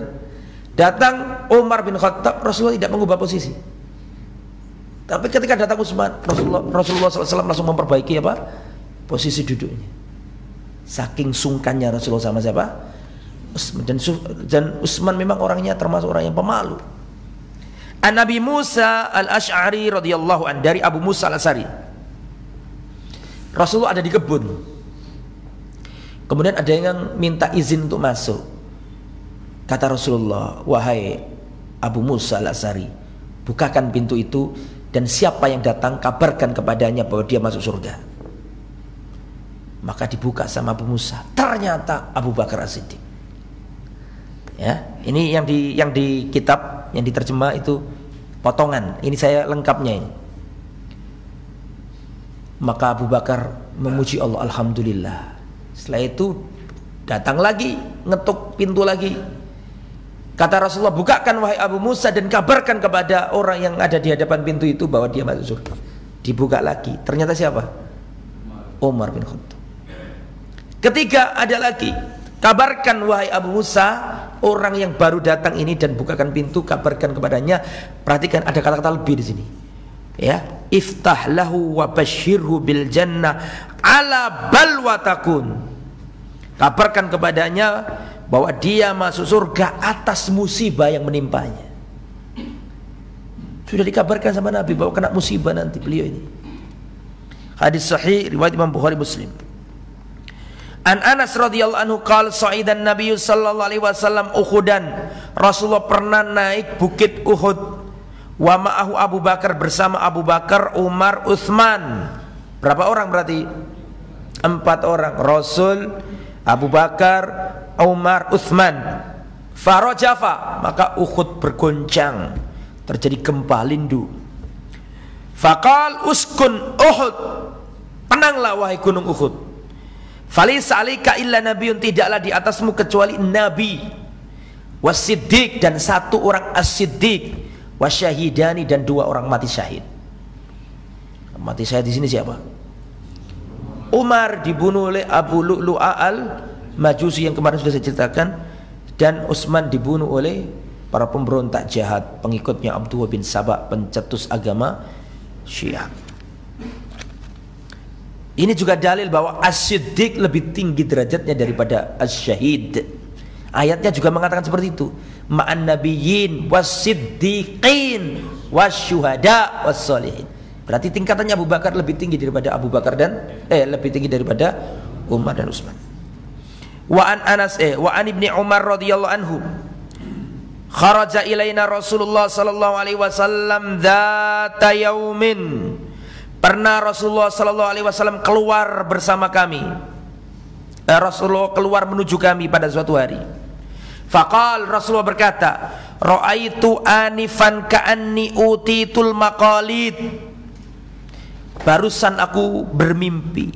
Datang Umar bin Khattab, Rasulullah tidak mengubah posisi. Tapi ketika datang Utsman, Rasulullah SAW langsung memperbaiki apa? Posisi duduknya. Saking sungkannya Rasulullah sama siapa? Utsman. Dan Utsman memang orangnya termasuk orang yang pemalu. An Nabi Musa al-Ash'ari radhiyallahu an, dari Abu Musa al-Ash'ari. Rasulullah ada di kebun. Kemudian ada yang minta izin untuk masuk. Kata Rasulullah, wahai Abu Musa al-Ash'ari, bukakan pintu itu, dan siapa yang datang kabarkan kepadanya bahwa dia masuk surga. Maka dibuka sama Abu Musa. Ternyata Abu Bakar As-Siddiq. Ya, ini yang di kitab yang diterjemah itu potongan. Ini saya lengkapnya ini. Maka Abu Bakar memuji Allah, alhamdulillah. Setelah itu datang lagi, ngetuk pintu lagi. Kata Rasulullah, bukakan wahai Abu Musa dan kabarkan kepada orang yang ada di hadapan pintu itu bahwa dia masuk surga. Dibuka lagi. Ternyata siapa? Umar bin Khattab. Ketiga ada lagi, kabarkan wahai Abu Musa, orang yang baru datang ini, dan bukakan pintu, kabarkan kepadanya. Perhatikan ada kata-kata lebih di sini. Ya, iftah lahu wa basyirhu bil jannah ala balwa takun. Kabarkan kepadanya bahwa dia masuk surga atas musibah yang menimpanya. Sudah dikabarkan sama Nabi bahwa kena musibah nanti beliau ini. Hadis sahih riwayat Imam Bukhari Muslim. An Anas radhiyallahu anhu qala sa'idan Nabi sallallahu alaihi wasallam Uhudan. Rasulullah pernah naik bukit Uhud. Wa ma'ahu Abu Bakar, bersama Abu Bakar, Umar, Utsman. Berapa orang berarti? 4 orang. Rasul, Abu Bakar, Umar, Utsman. Farajafa, maka Uhud bergoncang, terjadi gempa lindu. Faqal uskun Uhud, tenanglah wahai gunung Uhud. Falaysa 'alaika illa nabiyyun, tidaklah di atasmu kecuali nabi. Wasiddiq, dan 1 orang as-siddiq. Wasyahidani, dan 2 orang mati syahid. Mati syahid di sini siapa? Umar dibunuh oleh Abu Lu'lu'a al-Majusi yang kemarin sudah saya ceritakan, dan Utsman dibunuh oleh para pemberontak jahat pengikutnya Abdullah bin Sabah, pencetus agama Syiah. Ini juga dalil bahwa as-siddiq lebih tinggi derajatnya daripada as-syahid. Ayatnya juga mengatakan seperti itu. Ma'an nabiyyin was-siddiqin wasyuhada was-sholihin. Berarti tingkatannya Abu Bakar lebih tinggi daripada Abu Bakar dan lebih tinggi daripada Umar dan Utsman. Wa an Ibni Umar radhiyallahu anhu. Kharaja ilaina Rasulullah sallallahu alaihi wasallam dzata yaumin. Pernah Rasulullah sallallahu alaihi wasallam keluar bersama kami. Rasulullah keluar menuju kami pada suatu hari. Faqal, Rasulullah berkata, ra'aitu anifan ka'anni utitul maqalid. Barusan aku bermimpi.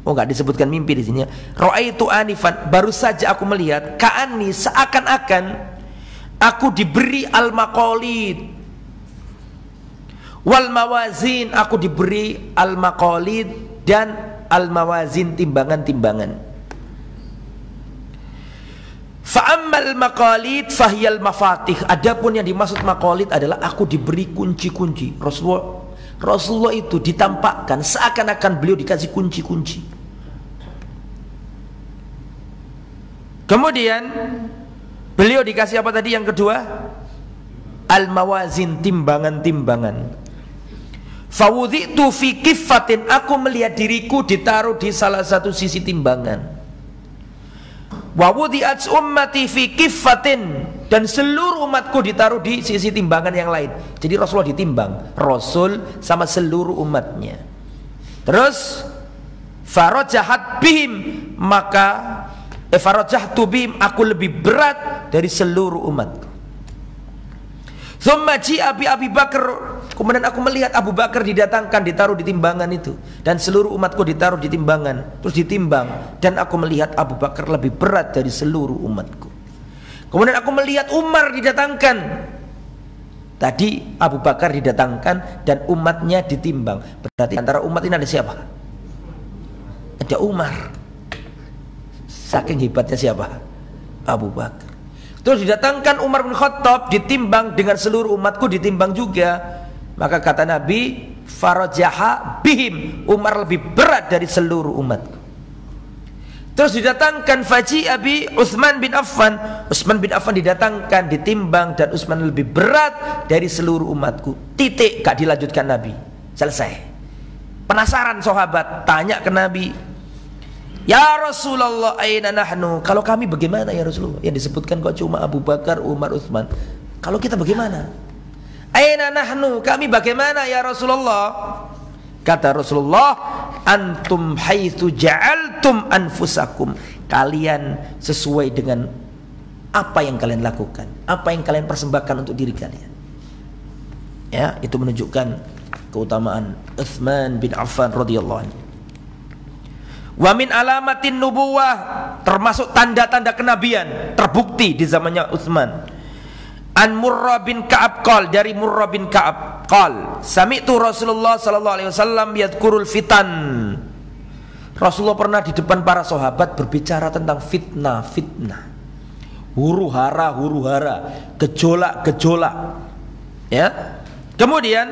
Oh, enggak disebutkan mimpi di sini. Ra'aitu anifan, baru saja aku melihat, ka'anni, seakan-akan aku diberi al-maqalid wal mawazin, aku diberi al-maqalid dan al-mawazin, timbangan-timbangan. Fa'ammal maqalid fahiyal mafatih. Adapun yang dimaksud maqalid adalah aku diberi kunci-kunci. Rasulullah itu ditampakkan seakan-akan beliau dikasih kunci-kunci. Kemudian beliau dikasih apa tadi yang kedua? Al-mawazin, timbangan-timbangan. Fawudhi'tu fi kiffatin, aku melihat diriku ditaruh di salah satu sisi timbangan. Wa wudhi'at ummati fi kiffatin, dan seluruh umatku ditaruh di sisi timbangan yang lain. Jadi Rasulullah ditimbang, Rasul sama seluruh umatnya. Terus farajahat bihim, maka farajahtu bihim, aku lebih berat dari seluruh umatku. Tsumma ji'a bi Abi Bakar, kemudian aku melihat Abu Bakar didatangkan, ditaruh di timbangan itu, dan seluruh umatku ditaruh di timbangan, terus ditimbang, dan aku melihat Abu Bakar lebih berat dari seluruh umatku. Kemudian aku melihat Umar didatangkan. Tadi Abu Bakar didatangkan dan umatnya ditimbang. Berarti antara umat ini ada siapa? Ada Umar. Saking hebatnya siapa? Abu Bakar. Terus didatangkan Umar bin Khattab, ditimbang dengan seluruh umatku, ditimbang juga. Maka kata Nabi, farajaha bihim, Umar lebih berat dari seluruh umatku. Terus didatangkan faji'a bi Utsman bin Affan, Utsman bin Affan didatangkan, ditimbang, dan Utsman lebih berat dari seluruh umatku. Titik, gak dilanjutkan Nabi. Selesai. Penasaran sahabat, tanya ke Nabi, ya Rasulullah, aina nahnu? Kalau kami bagaimana ya Rasulullah? Yang disebutkan kok cuma Abu Bakar, Umar, Utsman. Kalau kita bagaimana? Aina nahnu? Kami bagaimana ya Rasulullah? Kata Rasulullah, antum haitsu ja'altum anfusakum. Kalian sesuai dengan apa yang kalian lakukan, apa yang kalian persembahkan untuk diri kalian. Ya, itu menunjukkan keutamaan Utsman bin Affan radhiyallahu anhu. Wa min alamatin nubuwah, termasuk tanda-tanda kenabian terbukti di zamannya Utsman. An Murrah bin Ka'ab qol, dari Murrah bin Ka'ab qol, sami'tu Rasulullah sallallahu alaihi wasallam yadhkurul fitan. Rasulullah pernah di depan para sahabat berbicara tentang fitnah, huru-hara, gejolak. Ya. Kemudian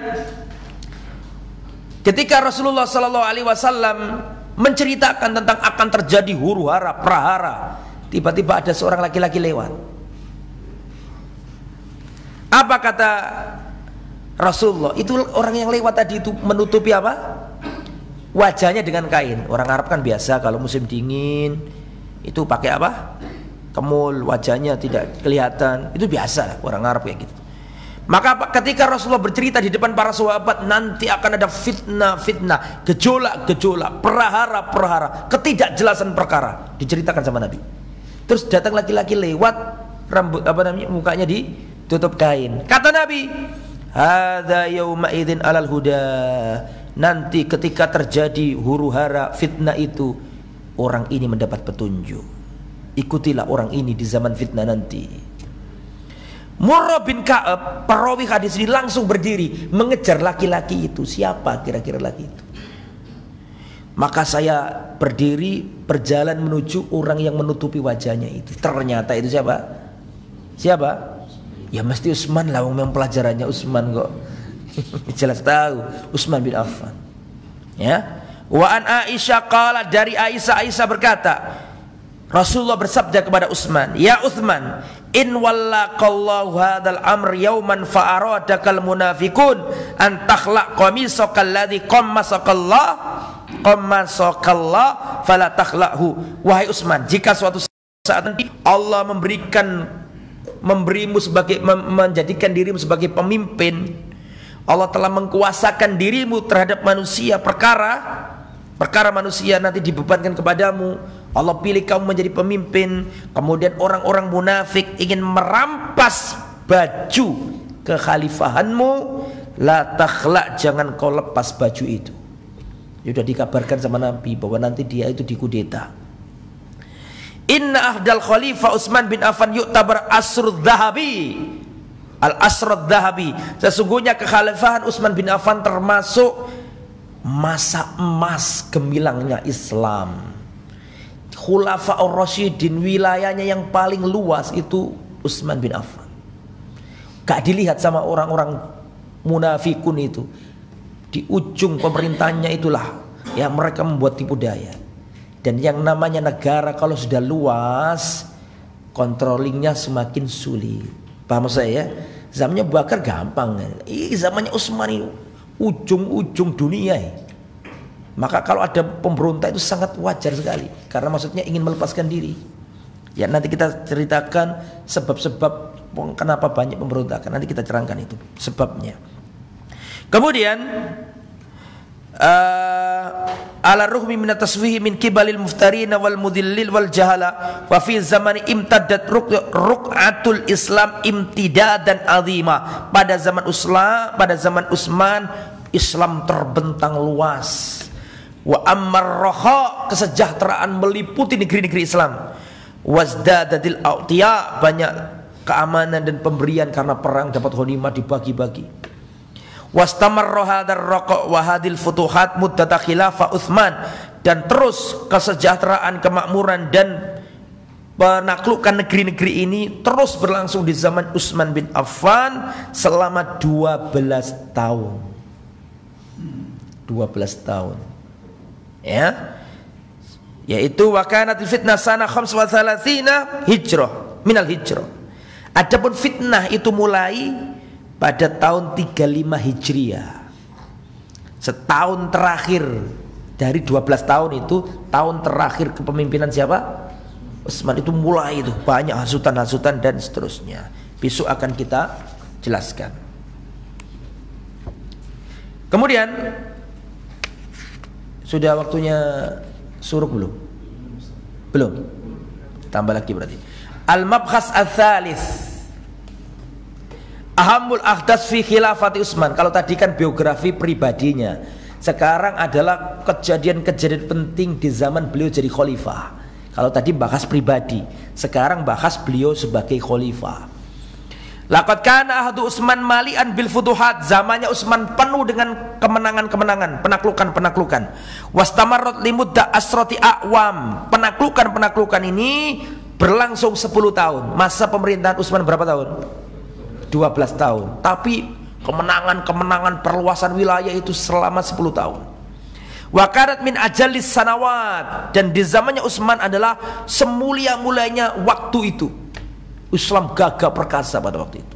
ketika Rasulullah sallallahu alaihi wasallam menceritakan tentang akan terjadi huru-hara, prahara, tiba-tiba ada seorang laki-laki lewat. Apa kata Rasulullah? Itu orang yang lewat tadi itu menutupi apa? Wajahnya dengan kain. Orang Arab kan biasa kalau musim dingin itu pakai apa? Kemul, wajahnya tidak kelihatan. Itu biasa orang Arab kayak gitu. Maka ketika Rasulullah bercerita di depan para sahabat, nanti akan ada fitnah, gejolak, prahara, ketidakjelasan perkara, diceritakan sama Nabi. Terus datang laki-laki lewat, rambut mukanya ditutup kain. Kata Nabi, hadza yauma idzin alal huda. Nanti ketika terjadi huru-hara fitnah itu, orang ini mendapat petunjuk. Ikutilah orang ini di zaman fitnah nanti. Murrah bin Ka'ab, perawi hadis ini, langsung berdiri mengejar laki-laki itu. Siapa kira-kira laki itu? Maka saya berdiri berjalan menuju orang yang menutupi wajahnya itu. Ternyata itu siapa? Siapa? Ya mesti Utsman lah, memang pelajarannya Utsman kok. Jelas tahu Utsman bin Affan. Ya. Wa an Aisyah qala, dari Aisyah berkata, Rasulullah bersabda kepada Utsman, ya Utsman, in wallaqallahu hadzal amr yauman fa aradakal munafiqun an takhlaq qamisakal ladzi qammasakallah fala takhlaqhu. Wahai Utsman, jika suatu saat nanti Allah memberimu sebagai menjadikan dirimu sebagai pemimpin, Allah telah mengkuasakan dirimu terhadap manusia, perkara manusia nanti dibebankan kepadamu, Allah pilih kamu menjadi pemimpin, kemudian orang-orang munafik ingin merampas baju kekhalifahanmu, la takhlaq, jangan kau lepas baju itu. Sudah dikabarkan sama Nabi bahwa nanti dia itu dikudeta. Inna ahdal khalifah Utsman bin Affan yu'tabar asrud dhahabi, al-asrud dhahabi, sesungguhnya kekhalifahan Utsman bin Affan termasuk masa emas gemilangnya Islam. Khulafa'ur Rasyidin, wilayahnya yang paling luas itu Utsman bin Affan. Gak dilihat sama orang-orang munafikun itu. Di ujung pemerintahnya itulah ya mereka membuat tipu daya. Dan yang namanya negara kalau sudah luas, controllingnya semakin sulit. Paham saya ya? Zamannya Abu Bakar gampang. Zamannya Utsman itu ujung-ujung dunia. Maka kalau ada pemberontak itu sangat wajar sekali, karena maksudnya ingin melepaskan diri. Ya, nanti kita ceritakan sebab-sebab kenapa banyak pemberontakan. Nanti kita terangkan itu sebabnya. Kemudian ala ruhmi min at-taswihi min kibalil muftarina wal mudillil wal jahala wa fi zamani imtaddat ruq'atul Islam imtidadan azima. Pada zaman Utsman Islam terbentang luas. Wa ammar raha, kesejahteraan meliputi negeri-negeri Islam. Wazdadatil a'tiya, banyak keamanan dan pemberian karena perang, dapat ghanimah dibagi-bagi. Wastamarra hadzal raqa wa hadil futuhat muddata khilafah Utsman, dan terus kesejahteraan, kemakmuran dan penaklukan negeri-negeri ini terus berlangsung di zaman Utsman bin Affan selama 12 tahun. 12 tahun. Ya. Yaitu wa kanatil fitnah sana 35 hijrah minal hijrah. Adapun fitnah itu mulai pada tahun 35 Hijriah. Setahun terakhir dari 12 tahun itu, tahun terakhir kepemimpinan siapa? Utsman, itu mulai itu banyak hasutan-hasutan dan seterusnya. Besok akan kita jelaskan. Kemudian sudah waktunya suruk belum? Belum. Tambah lagi berarti. Al-mabhas ats-tsalits. Ahamul ahdas fi khilafati Utsman. Kalau tadi kan biografi pribadinya, sekarang adalah kejadian-kejadian penting di zaman beliau jadi khalifah. Kalau tadi bahas pribadi, sekarang bahas beliau sebagai khalifah. Laqad kana ahdu Utsman mali'an bil futuhat. Zamannya Utsman penuh dengan kemenangan-kemenangan, penaklukan-penaklukan. Wastamarrat limudda asrati a'wam. Penaklukan-penaklukan ini berlangsung 10 tahun. Masa pemerintahan Utsman berapa tahun? 12 tahun. Tapi kemenangan-kemenangan perluasan wilayah itu selama 10 tahun. Wa kanat min ajallis sanawat, dan di zamannya Utsman adalah semulia-mulianya waktu itu. Islam gagah perkasa pada waktu itu.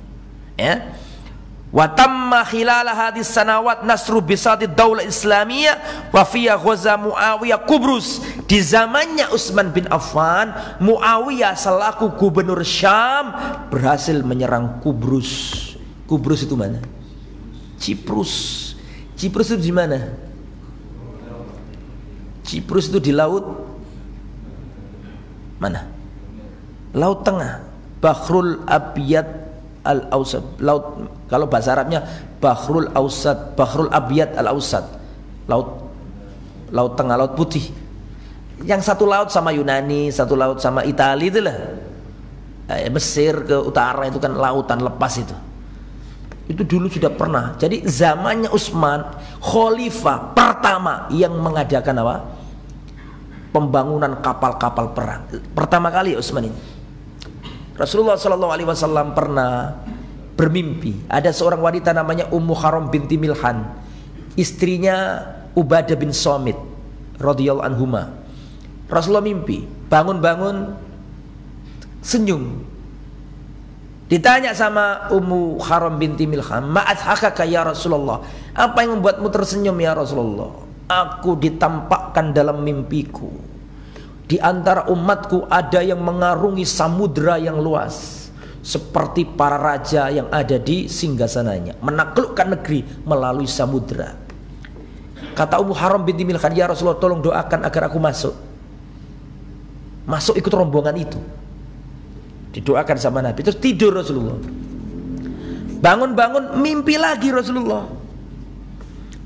Ya. Wa tamma khilal hadis sanawat nasru bisati daulah islamiyah wa fiya ghaza Muawiyah Kubrus. Di zamannya Utsman bin Affan, Muawiyah selaku gubernur Syam berhasil menyerang Kubrus. Kubrus itu mana? Ciprus. Ciprus itu di mana? Ciprus itu di laut mana? Laut Tengah. Bahrul Abyad Al-Ausat. Laut, kalau bahasa Arabnya Bahrul Ausat, Bahrul Abyad Al-Ausat. Laut Tengah, Laut Putih. Yang satu laut sama Yunani, satu laut sama Italia, itulah. Mesir ke utara itu kan lautan lepas itu. Itu dulu sudah pernah. Jadi zamannya Utsman, khalifah pertama yang mengadakan apa? Pembangunan kapal-kapal perang. Pertama kali Utsman ini. Rasulullah SAW pernah bermimpi ada seorang wanita namanya Ummu Haram binti Milhan, istrinya Ubadah bin Samit radhiyallahu anhuma. Rasulullah mimpi, bangun-bangun senyum. Ditanya sama Ummu Haram binti Milhan, "Ma'adhakaka ya Rasulullah?" Apa yang membuatmu tersenyum ya Rasulullah? Aku ditampakkan dalam mimpiku, di antara umatku ada yang mengarungi samudra yang luas, seperti para raja yang ada di singgasananya, menaklukkan negeri melalui samudra. Kata Ummu Haram binti Milhan, "Ya Rasulullah, tolong doakan agar aku masuk ikut rombongan itu." Didoakan sama Nabi. Terus tidur Rasulullah. Bangun-bangun mimpi lagi Rasulullah.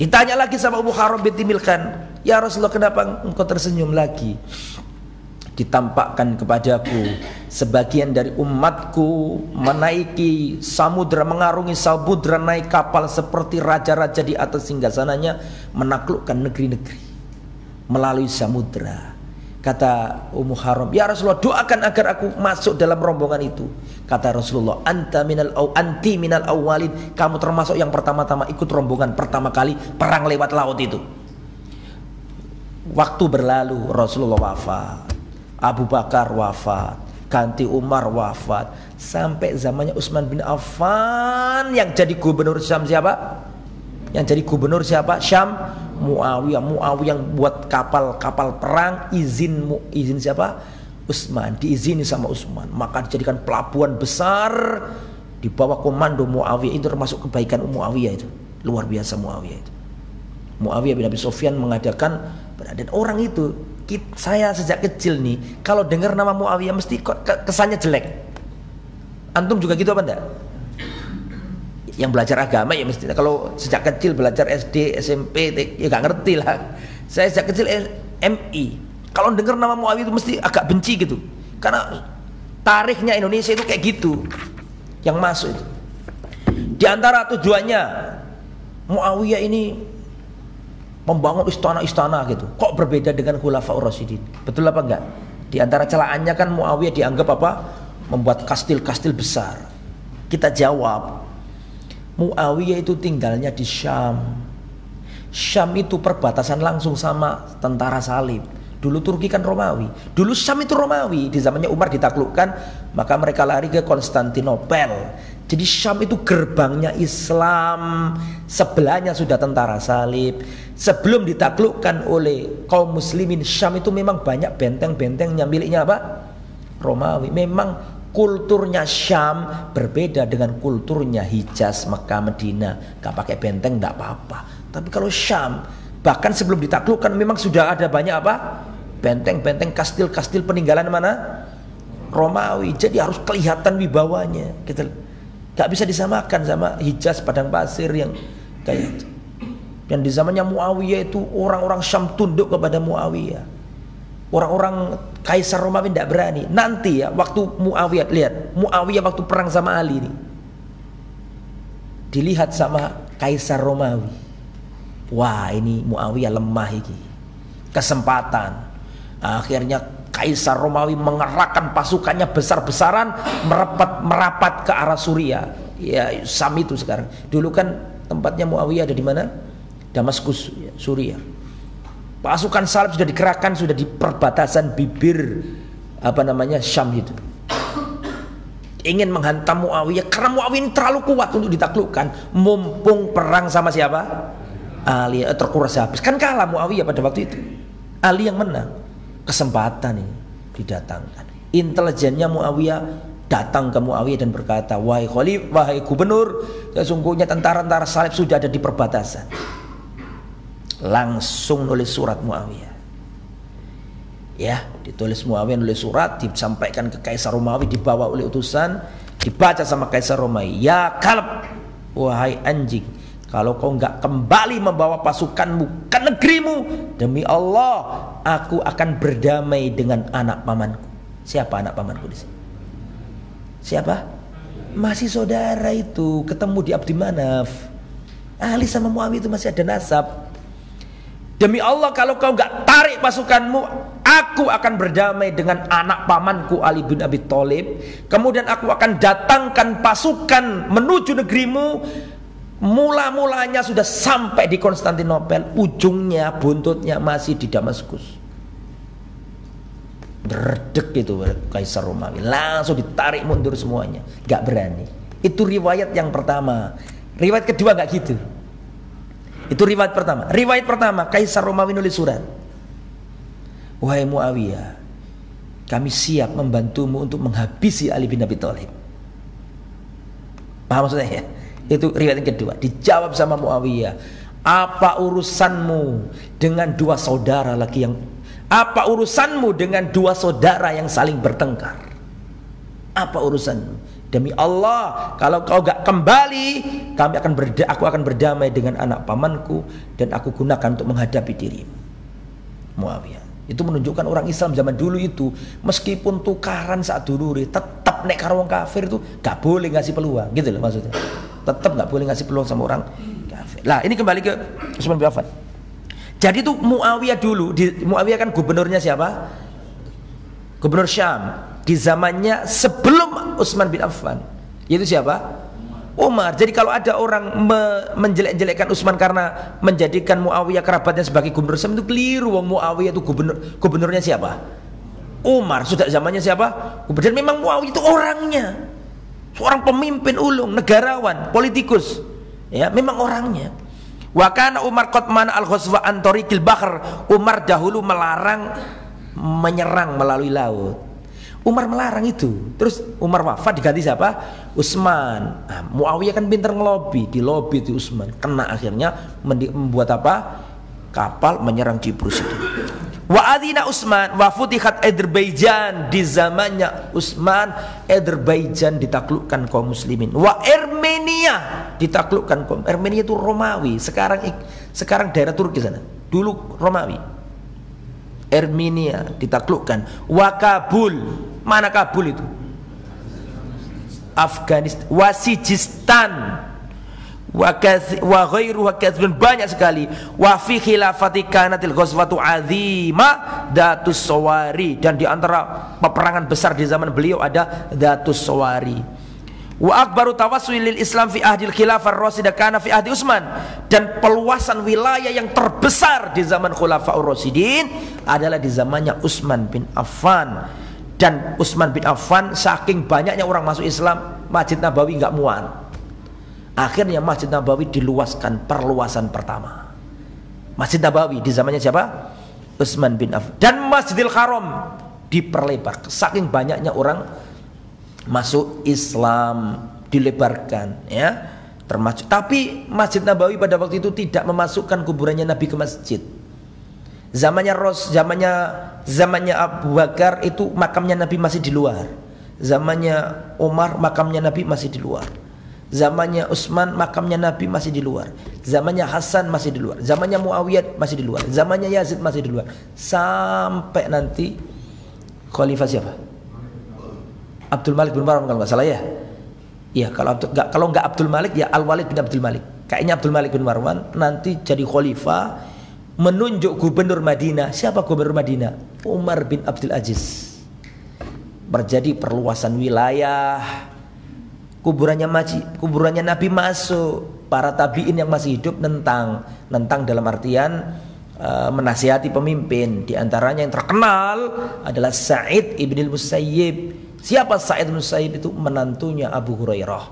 Ditanya lagi sama Ummu Haram binti Milhan, "Ya Rasulullah, kenapa engkau tersenyum lagi?" Ditampakkan kepadaku sebagian dari umatku menaiki samudra, mengarungi samudra, naik kapal seperti raja-raja di atas singgasananya, menaklukkan negeri-negeri melalui samudra. Kata Ummu Haram, "Ya Rasulullah, doakan agar aku masuk dalam rombongan itu." Kata Rasulullah, anti minal awwalin, kamu termasuk yang pertama-tama ikut rombongan pertama kali perang lewat laut itu. Waktu berlalu, Rasulullah wafat, Abu Bakar wafat, ganti Umar wafat, sampai zamannya Utsman bin Affan yang jadi gubernur Syam siapa? Yang jadi gubernur siapa? Syam, Muawiyah. Muawiyah yang buat kapal perang, izin siapa? Utsman, diizini sama Utsman. Maka dijadikan pelabuhan besar di bawah komando Muawiyah. Itu termasuk kebaikan Muawiyah itu. Luar biasa Muawiyah itu. Muawiyah bin Abi Sufyan mengadakan, dan orang itu, saya sejak kecil nih, kalau dengar nama Muawiyah mesti kesannya jelek. Antum juga gitu apa enggak? Yang belajar agama ya mesti, kalau sejak kecil belajar SD, SMP, ya gak ngerti lah. Saya sejak kecil MI, kalau dengar nama Muawiyah itu mesti agak benci gitu, karena tarikhnya Indonesia itu kayak gitu, yang masuk itu. Di antara tujuannya Muawiyah ini membangun istana-istana gitu. Kok berbeda dengan Khulafaur Rasyidin? Betul apa enggak? Di antara celaannya kan Muawiyah dianggap apa? Membuat kastil-kastil besar. Kita jawab, Muawiyah itu tinggalnya di Syam. Syam itu perbatasan langsung sama tentara salib. Dulu Turki kan Romawi, dulu Syam itu Romawi. Di zamannya Umar ditaklukkan, maka mereka lari ke Konstantinopel. Jadi Syam itu gerbangnya Islam, sebelahnya sudah tentara salib. Sebelum ditaklukkan oleh kaum muslimin, Syam itu memang banyak benteng-bentengnya miliknya apa? Romawi. Memang kulturnya Syam berbeda dengan kulturnya Hijaz, Mekah, Medina. Gak pakai benteng gak apa-apa. Tapi kalau Syam, bahkan sebelum ditaklukkan memang sudah ada banyak apa? Benteng-benteng, kastil-kastil peninggalan mana? Romawi. Jadi harus kelihatan wibawanya. Gak bisa disamakan sama Hijaz, padang pasir yang kayak itu. Dan di zamannya Muawiyah itu orang-orang Syam tunduk kepada Muawiyah. Orang-orang Kaisar Romawi tidak berani. Nanti ya waktu Muawiyah, lihat Muawiyah waktu perang sama Ali nih, dilihat sama Kaisar Romawi, wah ini Muawiyah lemah ini, kesempatan. Akhirnya Kaisar Romawi mengerahkan pasukannya besar-besaran merapat ke arah Suriah. Ya Syam itu sekarang. Dulu kan tempatnya Muawiyah ada di mana? Damaskus, ya, Suriah. Pasukan salib sudah dikerahkan, sudah di perbatasan bibir Syam itu. Ingin menghantam Muawiyah karena Muawiyah ini terlalu kuat untuk ditaklukkan. Mumpung perang sama siapa? Ali, terkuras habis. Kan kalah Muawiyah pada waktu itu. Ali yang menang. Kesempatan ini didatangkan. Intelijennya Muawiyah datang ke Muawiyah dan berkata, wahai Khalif, wahai gubernur, sesungguhnya tentara-tentara salib sudah ada di perbatasan. Langsung nulis surat Muawiyah. Ya, ditulis Muawiyah, nulis surat, disampaikan ke Kaisar Romawi, dibawa oleh utusan, dibaca sama Kaisar Romawi. Ya Kalb, wahai anjing, kalau kau nggak kembali membawa pasukanmu ke negerimu, demi Allah, aku akan berdamai dengan anak pamanku. Siapa anak pamanku di sini? Siapa? Masih saudara itu, ketemu di Abdi Manaf. Ali sama Muawiyah itu masih ada nasab. Demi Allah, kalau kau nggak tarik pasukanmu, aku akan berdamai dengan anak pamanku Ali bin Abi Thalib. Kemudian aku akan datangkan pasukan menuju negerimu. Mula-mulanya sudah sampai di Konstantinopel, ujungnya, buntutnya masih di Damaskus. Berdek itu Kaisar Romawi, langsung ditarik mundur semuanya, nggak berani. Itu riwayat yang pertama. Riwayat kedua nggak gitu. Itu riwayat pertama. Riwayat pertama, Kaisar Romawi nulis surat. Wahai Muawiyah, kami siap membantumu untuk menghabisi Ali bin Abi Thalib. Paham maksudnya ya? Itu riwayat yang kedua. Dijawab sama Muawiyah, apa urusanmu dengan dua saudara lagi yang, apa urusanmu dengan dua saudara yang saling bertengkar? Apa urusanmu? Demi Allah, kalau kau gak kembali, aku akan berdamai dengan anak pamanku dan aku gunakan untuk menghadapi dirimu. Muawiyah. Itu menunjukkan orang Islam zaman dulu itu, meskipun tukaran saat dulu, tetap nek karo wong kafir itu gak boleh ngasih peluang, gitu loh maksudnya. Tetap gak boleh ngasih peluang sama orang kafir. Lah, ini kembali ke Utsman bin Affan. Jadi itu Muawiyah dulu, Muawiyah kan gubernurnya siapa? Gubernur Syam. Di zamannya sebelum Utsman bin Affan, yaitu siapa? Umar. Jadi kalau ada orang menjelek-jelekkan Utsman karena menjadikan Muawiyah kerabatnya sebagai gubernur Syam, itu keliru. Wong Muawiyah itu gubernurnya siapa? Umar. Sudah zamannya siapa? Dan memang Muawiyah itu orangnya, seorang pemimpin ulung, negarawan, politikus. Ya, memang orangnya. Wa kana Umar qad mana al-ghazwa an tariqil bahr. Umar dahulu melarang menyerang melalui laut. Umar melarang itu. Terus Umar wafat diganti siapa? Utsman. Nah, Muawiyah kan pintar ngelobi, dilobi di Utsman. Kena akhirnya membuat apa? Kapal menyerang Cyprus itu. Wa adina Utsman wa futihat Azerbaijan. Di zamannya Utsman, Azerbaijan ditaklukkan kaum muslimin. Wa Armenia ditaklukkan kaum. Armenia itu Romawi. Sekarang daerah Turki sana. Dulu Romawi. Armenia ditaklukkan. Wa Kabul. Mana Kabul itu? Afghanistan. Wa Sijistan. Wa ghairuha katsirun, banyak sekali. Wa fi khilafati kanatil ghazwatu azima Datus Sawari, dan di antara peperangan besar di zaman beliau ada Datus Sawari. Wa akbaru tawassul lil Islam fi ahdil khilafah ar-Rasidah kana fi ahdi Utsman, dan peluasan wilayah yang terbesar di zaman Khulafaur Rasyidin adalah di zamannya Utsman bin Affan. Dan Utsman bin Affan saking banyaknya orang masuk Islam, Masjid Nabawi enggak muat. Akhirnya Masjid Nabawi diluaskan, perluasan pertama. Masjid Nabawi di zamannya siapa? Utsman bin Affan. Dan Masjidil Haram diperlebar, saking banyaknya orang masuk Islam, dilebarkan, ya, termasuk. Tapi Masjid Nabawi pada waktu itu tidak memasukkan kuburannya Nabi ke masjid. Zamannya Abu Bakar itu makamnya Nabi masih di luar. Zamannya Umar makamnya Nabi masih di luar. Zamannya Utsman makamnya Nabi masih di luar. Zamannya Hasan masih di luar. Zamannya Muawiyah masih di luar. Zamannya Yazid masih di luar. Sampai nanti khalifah siapa? Abdul Malik bin Marwan kalau nggak salah ya. Iya, kalau nggak Abdul Malik ya Al-Walid bin Abdul Malik. Kayaknya Abdul Malik bin Marwan nanti jadi khalifah, menunjuk gubernur Madinah. Siapa gubernur Madinah? Umar bin Abdul Aziz. Terjadi perluasan wilayah. Kuburannya Nabi masuk. Para tabiin yang masih hidup nentang dalam artian menasihati pemimpin. Di antaranya yang terkenal adalah Sa'id ibn al-Musayyib. Siapa Sa'id bin Musayyib? Itu menantunya Abu Hurairah.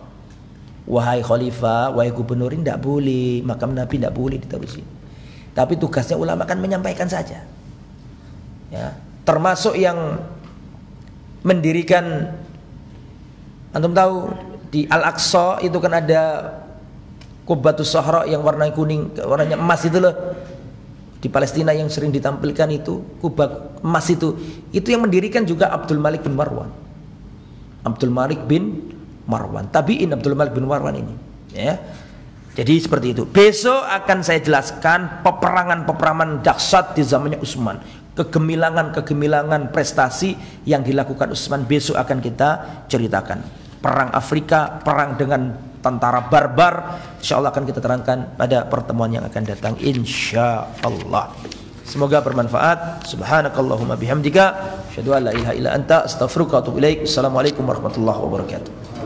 Wahai khalifah, wahai gubernur, tidak boleh, makam Nabi tidak boleh diterusin. Tapi tugasnya ulama kan menyampaikan saja, ya. Termasuk yang mendirikan, antum tahu di Al-Aqsa itu kan ada Qubbatus Sahra yang warna kuning, warnanya emas itu loh. Di Palestina yang sering ditampilkan itu kubah emas itu yang mendirikan juga Abdul Malik bin Marwan. Abdul Malik bin Marwan, tabi'in Abdul Malik bin Marwan ini, ya. Jadi seperti itu. Besok akan saya jelaskan peperangan dahsyat di zamannya Utsman, kegemilangan prestasi yang dilakukan Utsman besok akan kita ceritakan. Perang Afrika, perang dengan tentara barbar, insyaallah akan kita terangkan pada pertemuan yang akan datang insyaallah. Semoga bermanfaat. Subhanakallahumma bihamdika asyhadu an la ilaha illa anta astaghfiruka wa atubu ilaik. Assalamualaikum warahmatullahi wabarakatuh.